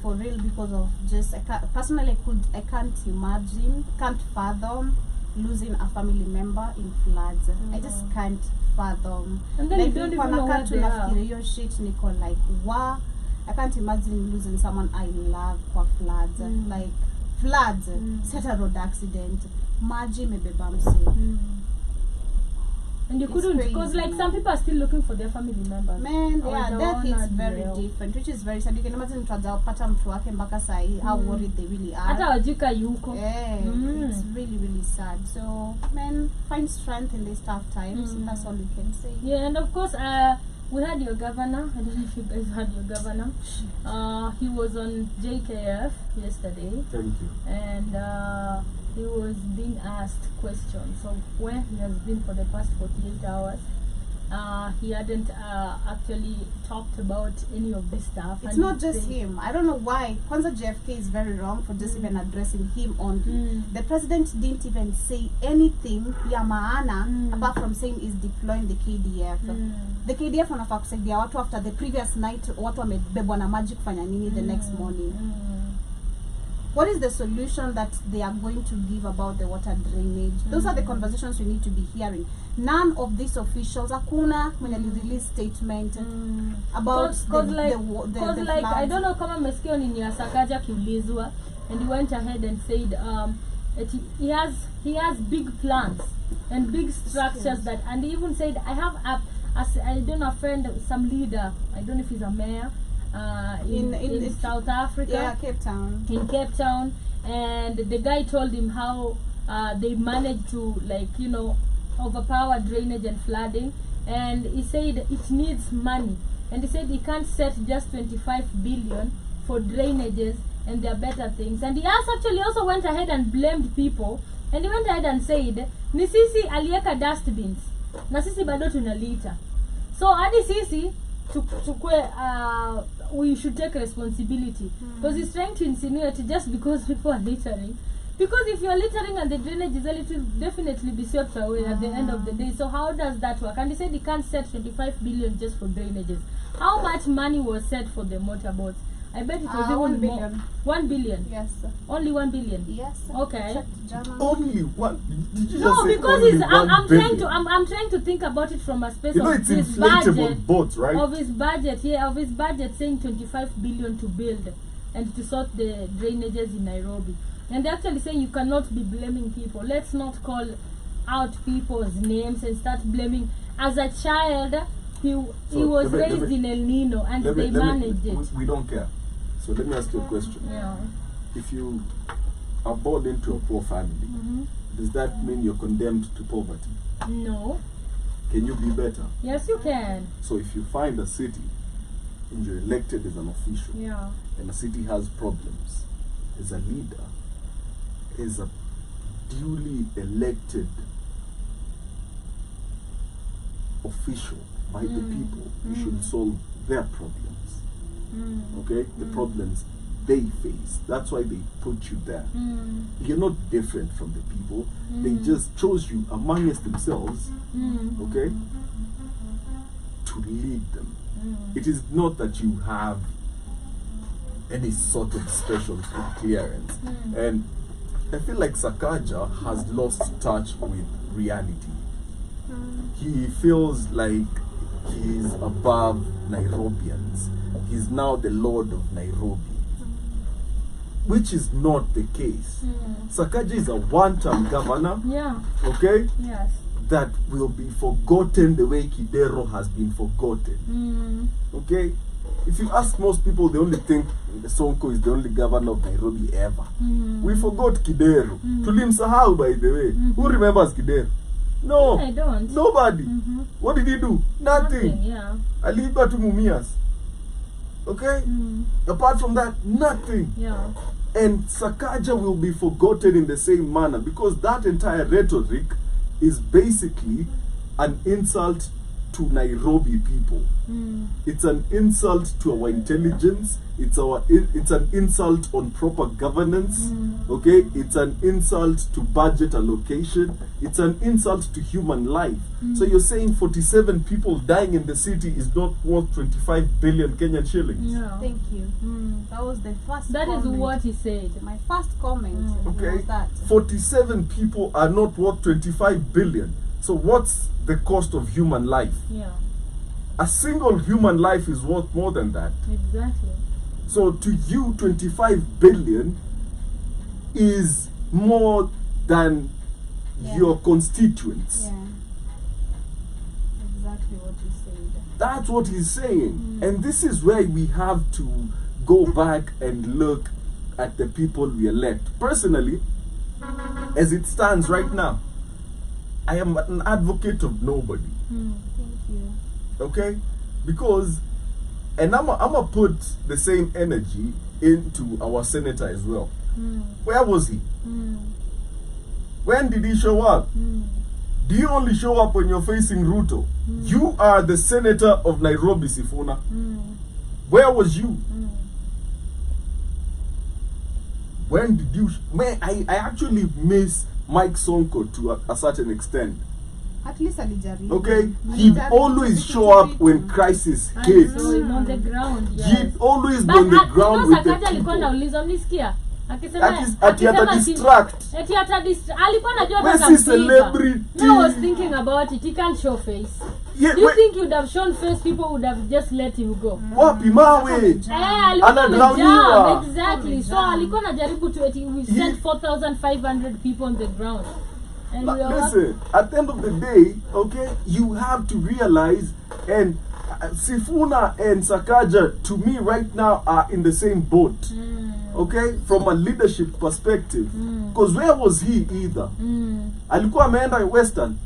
for real, because of just, personally, I can't imagine, can't fathom losing a family member in floods. I just can't fathom. And then Like, you don't niko even know nakaa where tu they nafikiria are. hiyo shit, niko like, wow. I can't imagine losing someone I love kwa floods. Like, floods, set a road accident, maji mebeba mse. And you It's couldn't, crazy, because like man. some people are still looking for their family members. Man, Or yeah, the death one is at very the- different, which is very sad. You can imagine mtu hajapata mtu wake mpaka sahi, how worried they really Hata are. wajika yuko. Yeah, it's really, really sad. So, man, find strength in these tough times. That's all we can say. Yeah, and of course, we had your governor. I don't know if you guys had your governor. He was on JKF yesterday, Thank you. and he was being asked questions of where he has been for the past 48 hours. He hadn't actually talked about any of this stuff. It's and not he's just saying- him. I don't know why. Kwanza JFK is very wrong for just even addressing him only. The president didn't even say anything ya maana apart from saying is deploying the KDF. The KDF wanafaa kusaidia watu after the previous night watu wamebebwa na maji kufanya nini the next morning. What is the solution that they are going to give about the water drainage? Those are the conversations we need to be hearing. None of these officials, hakuna mwenye release statement about Cause like I floods. don't know kama mmesikia ni Sakaja kiulizwa, and he went ahead and said that he has big plans and big structures that, and he even said I have I don't know, a friend, some leader, I don't know if he's a mayor in South Africa. Yeah, Cape Town. In Cape Town, and the guy told him how they managed to, like, overpower drainage and flooding, and he said it needs money, and he said he can't set just 25 billion for drainages, and there are better things. And he also went ahead and blamed people, and he went ahead and said ni sisi alieka dustbins na sisi bado tunalita, so hadi sisi we should take responsibility, because he's trying to insinuate just because people are littering. Because if you're littering and the drainage is it will definitely be swept away at the end of the day. So how does that work? And he said he can't set 25 billion just for drainages. How much money was set for the motorboats? I bet it was even 1 more. billion. 1 billion? Yes. Only 1 billion? Yes. Okay. Checked German. Only one. Did you No, just say because only I'm 1 trying billion? I'm trying to think about it from a space You know of it's his inflatable budget. boats, right? Of his budget, saying 25 billion to build and to sort the drainages in Nairobi. And they're actually saying you cannot be blaming people. Let's not call out people's names and start blaming. As a child, he So, was let me- raised in El Nino and let me- they let me- managed it. We don't care. So let me ask you a question. Yeah. If you are born into a poor family, does that mean you're condemned to poverty? No. Can you be better? Yes, you can. So if you find a city and you're elected as an official, Yeah. and a city has problems, as a leader, as a duly elected official by the people, you should solve their problems. Okay? The problems they face. That's why they put you there. You're not different from the people. They just chose you amongst themselves, okay, to lead them. It is not that you have any sort of special clearance. And I feel like Sakaja has lost touch with reality. He feels like he's above Nairobians. He's now the Lord of Nairobi, which is not the case. Sakaja is a one-term governor, Yeah. okay, Yes. that will be forgotten the way Kidero has been forgotten. Okay? If you ask most people, they only think Sonko is the only governor of Nairobi ever. We forgot Kidero. Tulimsahau, by the way. Who remembers Kidero? No. I don't. Nobody. What did he do? Nothing. Yeah. Aliba to Mumias. Okay? Apart from that, nothing. Yeah. And Sakaja will be forgotten in the same manner because that entire rhetoric is basically an insult to Nairobi people. It's an insult to our intelligence. It's an insult on proper governance. Okay, it's an insult to budget allocation. It's an insult to human life. So you're saying 47 people dying in the city is not worth 25 billion Kenyan shillings? Yeah. Thank you. That was the first That is comment. what he said. My first comment Okay, was that. 47 people are not worth 25 billion. So what's the cost of human life? Yeah. A single human life is worth more than that. Exactly. So to you, 25 billion is more than Yeah. your constituents. Yeah. Exactly what you said. That's what he's saying. And this is where we have to go back and look at the people we elect. Personally, as it stands right now, I am an advocate of nobody. Thank you. Okay? Because, and I'm gonna put the same energy into our senator as well. Where was he? When did he show up? Do you only show up when you're facing Ruto? You are the senator of Nairobi, Sifuna. Where was you? When did you? I actually miss Mike Sonko to a certain extent. At least alijaribu. Okay? He'd Alijaribu always kitu show up kitu. when crisis And hits. so he's on the ground. Yes. He'd always be But on the ground with the Sakaja alikuwa people. anauliza mlisikia? Akisema Ati ata distract. Ati ata alikuwa anajua Where's hata his celebrity? I was thinking about it. He can't show face. Yeah, Do you wait, think you'd have shown face, people would have just let him go? wapi mawe? Alikuwa Anadrowniwa. amejam, exactly. So alikuwa anajaribu to we sent 4,500 people on the ground. And we are Listen, at the end of the day, okay, you have to realize, and Sifuna and Sakaja, to me right now, are in the same boat. Okay, from a leadership perspective. Because where was he either? Alikuwa ameenda Western.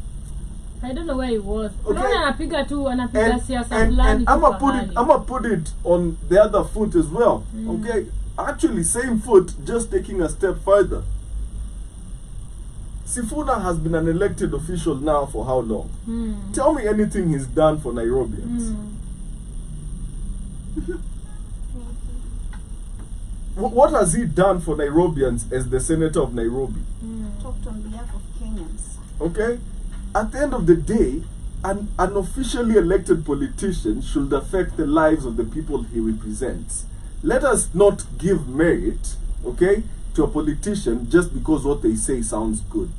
I don't know where he was. Okay. Unaona anapiga tu, anapiga And siasa fulani tu I'ma pahali. put it on the other foot as well. Okay, actually same foot, just taking a step further. Sifuna has been an elected official now for how long? Tell me anything he's done for Nairobians. What has he done for Nairobians as the senator of Nairobi? Talked on behalf of Kenyans. Okay? At the end of the day, an officially elected politician should affect the lives of the people he represents. Let us not give merit, okay, to a politician just because what they say sounds good.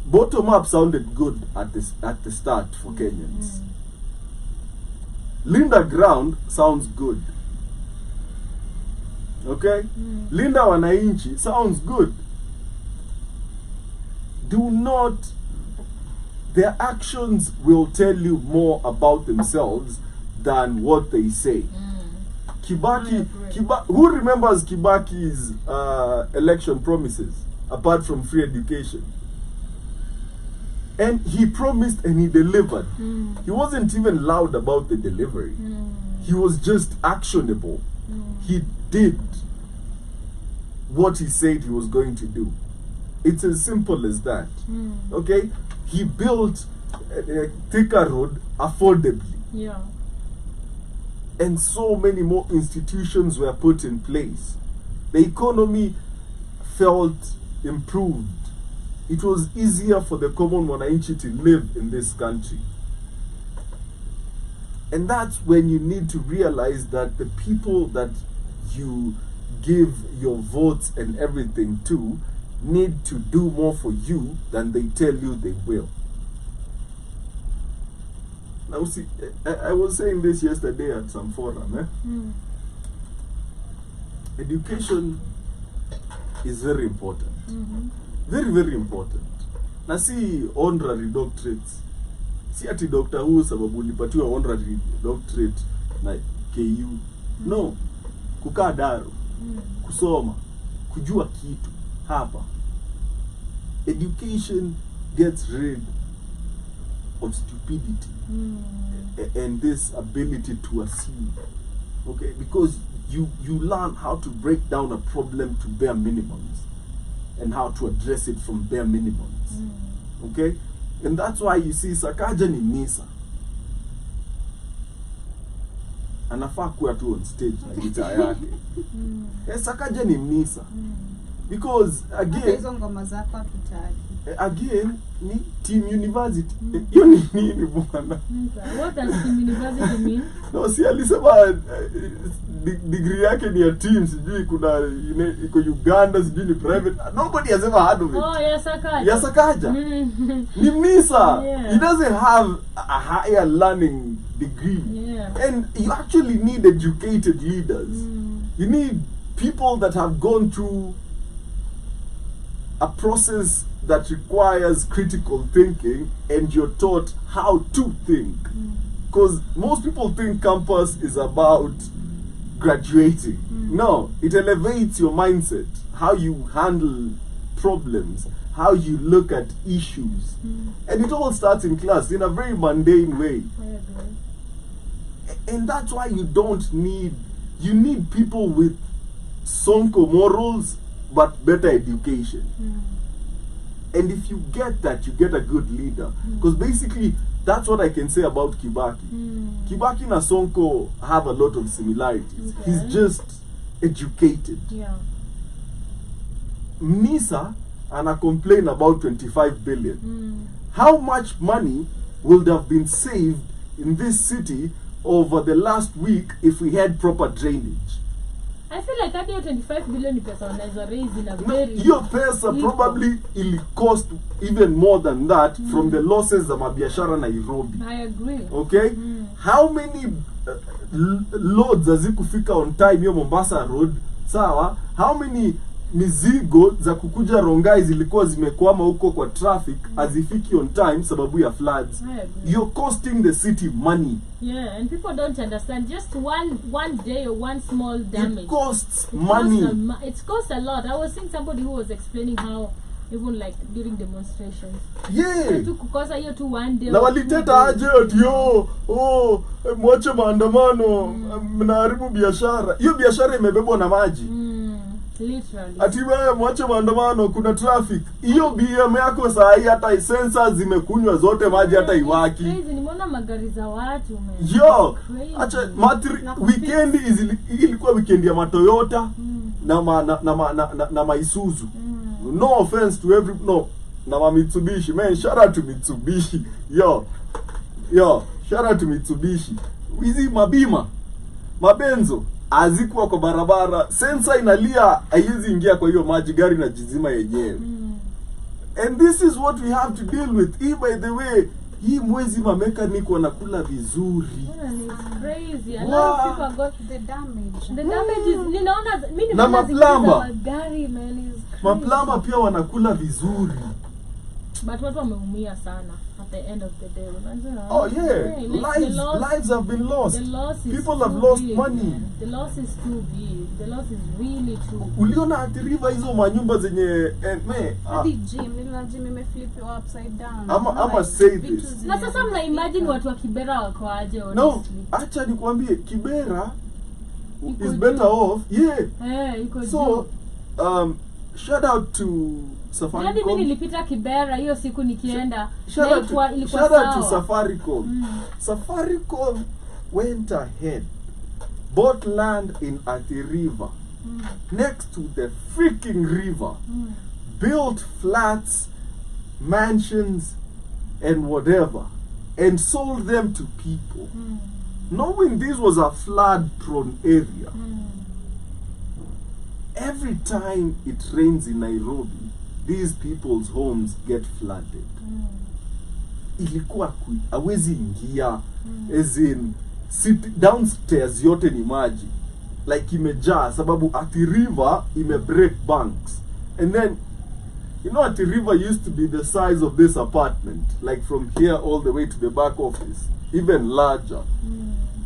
Bottom up sounded good at the start for Kenyans. Linda Ground sounds good. Okay? Linda Wananchi sounds good. Do not their actions will tell you more about themselves than what they say. Kibaki, who remembers Kibaki's election promises apart from free education? And he promised and he delivered. He wasn't even loud about the delivery. He was just actionable. He did what he said he was going to do. It's as simple as that. Okay? He built Thika Road affordably. Yeah. And so many more institutions were put in place. The economy felt improved. It was easier for the common Mwananchi to live in this country. And that's when you need to realize that the people that you give your votes and everything to need to do more for you than they tell you they will. Now see, I was saying this yesterday at some forum. Education is very important. Very, very important. Na si honorary doctorates. Si ati Dr. Who sababu ulipatiwa honorary doctorate na KU. No. Kukaa daru. Kusoma. Kujua kitu. Hapa. Education gets rid of stupidity and this ability to assume. Okay? Because you learn how to break down a problem to bare minimums and how to address it from bare minimums. Okay? And that's why you see Sakaja ni Nisa. Anafaa kuwa tu on stage na gitaa yake. Sakaja ni Nisa. Because again ni Team University. Hiyo ni nini bwana? What does Team University mean? No, si alisema degree yake ni ya team, sijui kuna iko Uganda, sijui ni private. Nobody has ever heard of it. Oh, ya Sakaja. Ni Misa. Yeah. He doesn't have a higher learning degree. Yeah. And you actually need educated leaders. You need people that have gone through a process that requires critical thinking and you're taught how to think. Because most people think campus is about graduating. No, it elevates your mindset, how you handle problems, how you look at issues. And it all starts in class in a very mundane way. I agree. And that's why you need people with Sonko morals but better education. And if you get that, you get a good leader. Because basically, that's what I can say about Kibaki. Kibaki and Sonko have a lot of similarities. Okay. He's just educated. Yeah. Nisa and I complain about 25 billion. How much money would have been saved in this city over the last week if we had proper drainage? I feel like that 25 billion pesa wanaweza raise in a very Your pesa probably will cost even more than that from the losses za mabiashara Nairobi. I agree. Okay? How many loads hazikufika on time hiyo Mombasa Road? Sawa? How many mizigo za kukuja Rongai zilikuwa zimekwama huko kwa traffic hazifiki on time sababu ya floods? I agree. You're costing the city money. Yeah, and people don't understand. Just one day or one small damage. It costs money. It costs a lot. I was seeing somebody who was explaining how even like during demonstrations. Yeah. To kukosa hiyo tu one day. Na waliteta aje ati mwache maandamano mnaharibu biashara. Hiyo biashara imebebwa na maji. Literally. Ati wewe mwache maandamano kuna traffic. Hiyo BM yako saa hii hata sensors zimekunywa zote maji hata iwaki. Crazy, nimeona magari za watu man. Yo, acha weekend ilikuwa weekend ya Toyota na Isuzu. No offense to na Mitsubishi. Man, shout out to Mitsubishi. Yo, shout out to Mitsubishi. Hizi mabima, mabenzo azikuwa kwa barabara, sensor inalia haiwezi ingia kwa hiyo maji, gari na jizima yenyewe. And this is what we have to deal with. By the way, hii mwezi mechanic wanakula vizuri. It's crazy. A lot of people got the damage. The damage is ninaona mimi na maplamba. Magari man is crazy. Maplamba pia wanakula vizuri. But watu wameumia sana. at the end of the day. Oh yeah, Hey, like the lives have been lost. The loss is People have too lost big, money. man. The loss is too big. The loss is really too big. Uliona Athi River hizo manyumba zenye Hadi gym, niliona gym imeflipiwa upside down. I'ma say vitu this. zime- Na sasa mna imagine watu wa Kibera wako aje No, honestly. acha nikwambie Kibera Iko is juu. better off. Yeah. Iko So, juu. shout out to Hadi mimi Safaricom. nilipita Kibera hiyo siku nikienda. Shout na out ilikuwa to sawa. Safaricom. Safaricom went ahead, bought land in Athi River, next to the freaking river, built flats, mansions, and whatever, and sold them to people, knowing this was a flood-prone area. Every time it rains in Nairobi, these people's homes get flooded. Ilikuwa hawezi ingia, as in downstairs yote ni maji, like imejaa sababu Athi River break banks. And then you know Athi River used to be the size of this apartment, like from here all the way to the back office, even larger.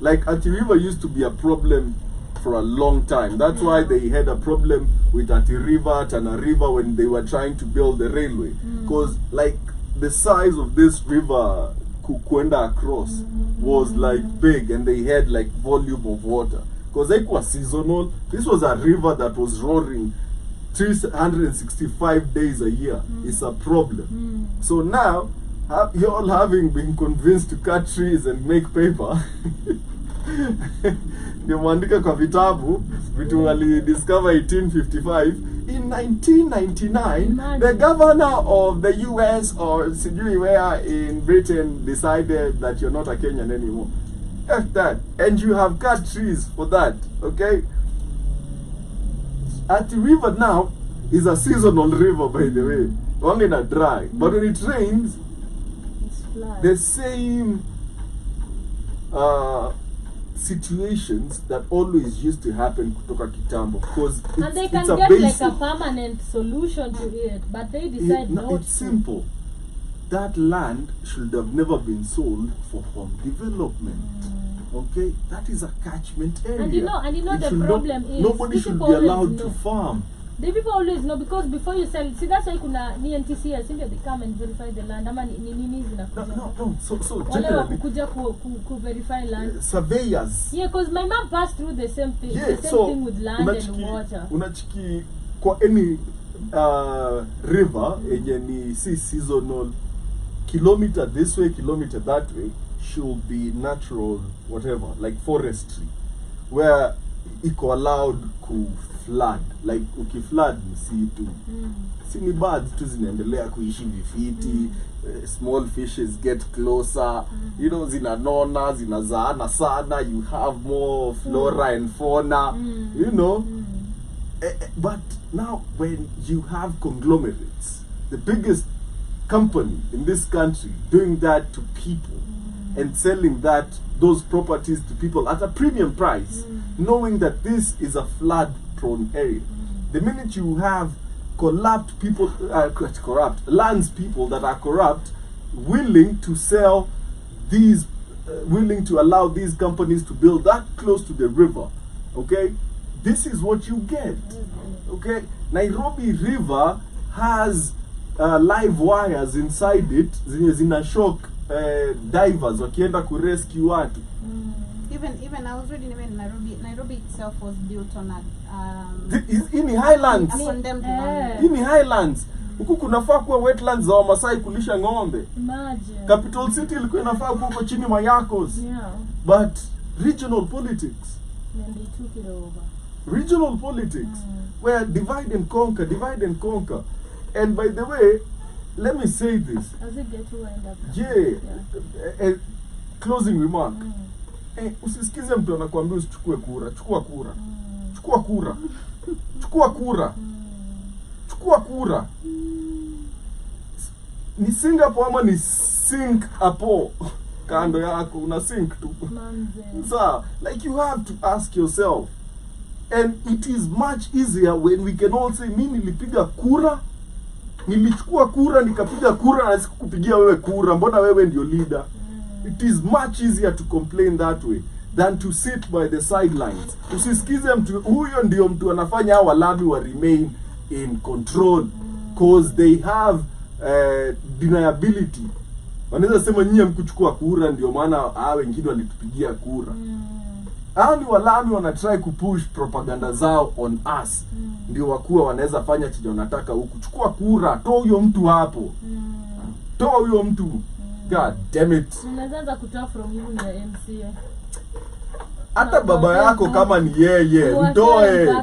Like Athi River used to be a problem for a long time. That's why they had a problem with Athi River, Tana River when they were trying to build the railway. Because like the size of this river kuenda across was like big, and they had like volume of water. Because it was seasonal. This was a river that was roaring 365 days a year. It's a problem. So now, you all having been convinced to cut trees and make paper, ndio mwandika kwa vitabu vitu wali discover 1855. In 1999, the governor of the US or sijui where in Britain decided that you're not a Kenyan anymore. F that. And you have cut trees for that, okay? Athi River now is a seasonal river, by the way. Only not dry. But when it rains, It's flood. the same situations that always used to happen kutoka kitambo, because And they can it's a get basic, like a permanent solution to it, but they decide not it's to. simple. That land should have never been sold for home development. Okay, that is a catchment area. And you know It the should not- problem is, nobody these should people be always allowed know. to farm. The people always know, because before you sell, see that's why kuna ni NTCS, ndio they come and verify the land. Ama ni nini zinakuja. No. So Wale wa generally, kukuja ku verify land. surveyors. Yeah, because my mom passed through the same thing. Yeah, The same so thing with land and water. unachiki kwa any river yenye ni si seasonal, kilometer this way, kilometer that way, should be natural, whatever, like forestry, where iko allowed ku flood, like ukiflood msitu, si ni birds tu zinaendelea kuishi vifiti, small fishes get closer, you know, zinanona, zinazaana sana, you have more flora and fauna, you know. But now when you have conglomerates, the biggest company in this country doing that to people and selling those properties to people at a premium price, knowing that this is a flood prone area. The minute you have corrupt people, lands people that are corrupt, willing to sell these, willing to allow these companies to build that close to the river, okay, this is what you get. Okay, Nairobi River has live wires inside it zenye zina shock divers wakienda kurescue watu. Even I was reading, even Nairobi itself was built on a In highlands. a condemned land. In highlands. Huku kunafaa kuwa wetlands za Wamasai kulisha ng'ombe. Imagine. Capital City ilikuwa inafaa kuwa huko chini Mayakos. Yeah. But regional politics. Then they took it over. Regional politics, where divide and conquer. And by the way, let me say this. As it get to end up. Yeah. Closing remark. Usisikize mtu anakuambia usichukue kura. Chukua kura. Chukua kura. Chukua kura. Chukua kura. Ni Singapore ama ni Singapore? Kando yako una sink tu. So, like you have to ask yourself. And it is much easier when we can all say, mimi nilipiga kura nilichukua kura nikapiga kura na sikukupigia wewe kura, mbona wewe ndio leader? It is much easier to complain that way than to sit by the sidelines. Usisikize mtu huyo ndio mtu anafanya hao walami wa remain in control cause they have deniability. Wanaweza sema nyinyi mkuchukua kura ndio maana hao wengine walitupigia kura. Hao ni walami wana try kupush propaganda zao on us. Ndio wakuwa wanaweza fanya chenye wanataka huku. Chukua kura, toa huyo mtu hapo. Toa huyo mtu. God damn it. Unaanza kutoa from you na MCA. Hata baba yako kama ni yeye, mtoe.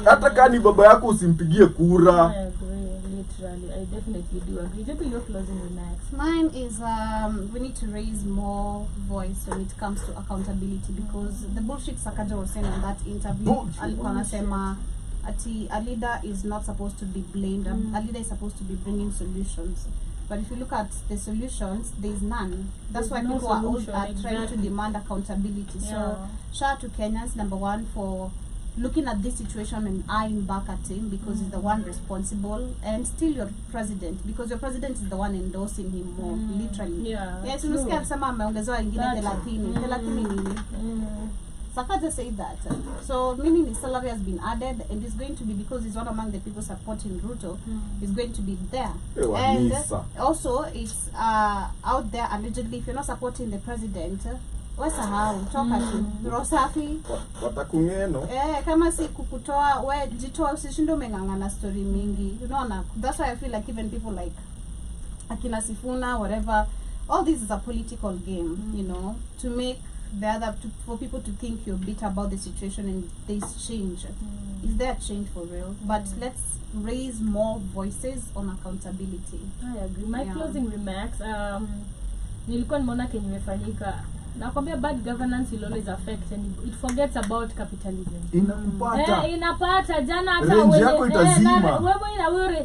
Hata kama ni baba yako usimpigie kura. I agree, literally. I definitely do agree. Just your closing remarks. Mine is we need to raise more voice when it comes to accountability, because the bullshit Sakaja was saying in that interview, alikuwa anasema ati a leader is not supposed to be blamed. A leader is supposed to be bringing solutions. But if you look at the solutions, there is none. That's why people are trying to demand accountability. So, shout out to Kenyans, number one, for looking at this situation and eyeing back at him, because he's the one responsible, and still your president, because your president is the one endorsing him more, literally. Yes, unasikia kusema ameongezewa ingine 30 nini. Sakaja said that. So meaning his salary has been added, and it's going to be, because he's one among the people supporting Ruto, he's going to be there. And also it's out there allegedly, if you're not supporting the president, wasahau toka tu rosafi watakungeno kama si kukutoa we jitoa, usishinde umengangana story mingi, unaona. That's why I feel like even people like Akina Sifuna, whatever, all this is a political game, you know, to make the other for people to think you're bitter about the situation and there's change. Is there change for real? But let's raise more voices on accountability. I agree. My closing remarks, nilikuwa nimeona kenye imefanyika. Nakwambia bad governance will always affect, and it forgets about capitalism. Inapata jana hata wewe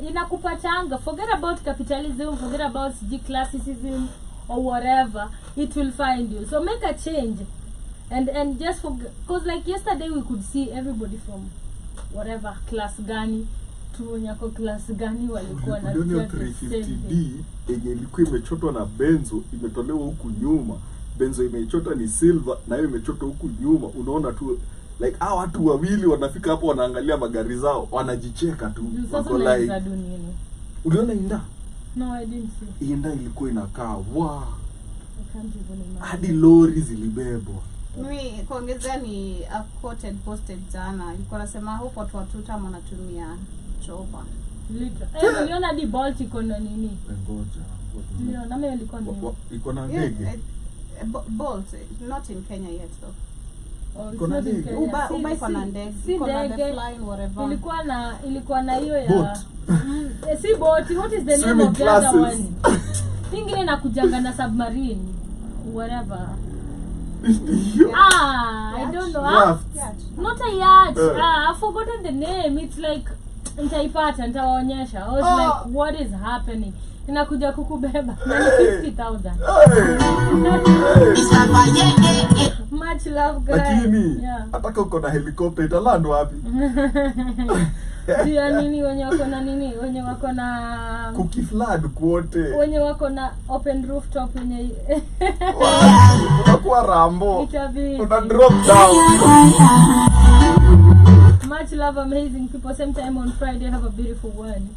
inakupatanga. Forget about capitalism, forget about classism or whatever, it will find you. So make a change, and just because like yesterday we could see everybody from whatever class gani to nyako class gani walikuwa na 350D yenye ilikuwa imechotwa na benzo, imetolewa huku nyuma. Benzo imechota ni silver na hiyo imechota huku nyuma. Unaona tu like hao watu wawili wanafika hapo wanaangalia magari zao, wanajicheka tu. Wako like uliona Inda? No, I didn't see. Inda ilikuwa inakaa wow. I can't even imagine. Hadi lori zilibebwa. Mimi kuongezea ni a quoted posted jana. Ilikuwa nasema huko watu watuta wanatumia chopa. Uliona di Bolt iko na nini? Ngoja. Ndio, na mimi ilikuwa nini? Iko na ndege. Bolt, not in Kenya yet though. Kuna ndege. Uba iko na ndege. Iko na the flying whatever. Ilikuwa na hiyo ya si boat. What is the name of the other one? Ingine na kujanga na submarine whatever. I don't know. Not a yacht. I've forgotten the name. It's like nitaipata, nitawaonyesha. I was like, what is happening? Inakuja kukubeba 50,000. Much love guys. Lakini ataka uko na helicopter italand wapi? Dia nini wenye wako na nini? Wenye wako na cookie flood kwote. Wenye wako na open rooftop wenye unakuwa Rambo. Itabi. Una drop down. Much love, amazing people. Same time on Friday. Have a beautiful one.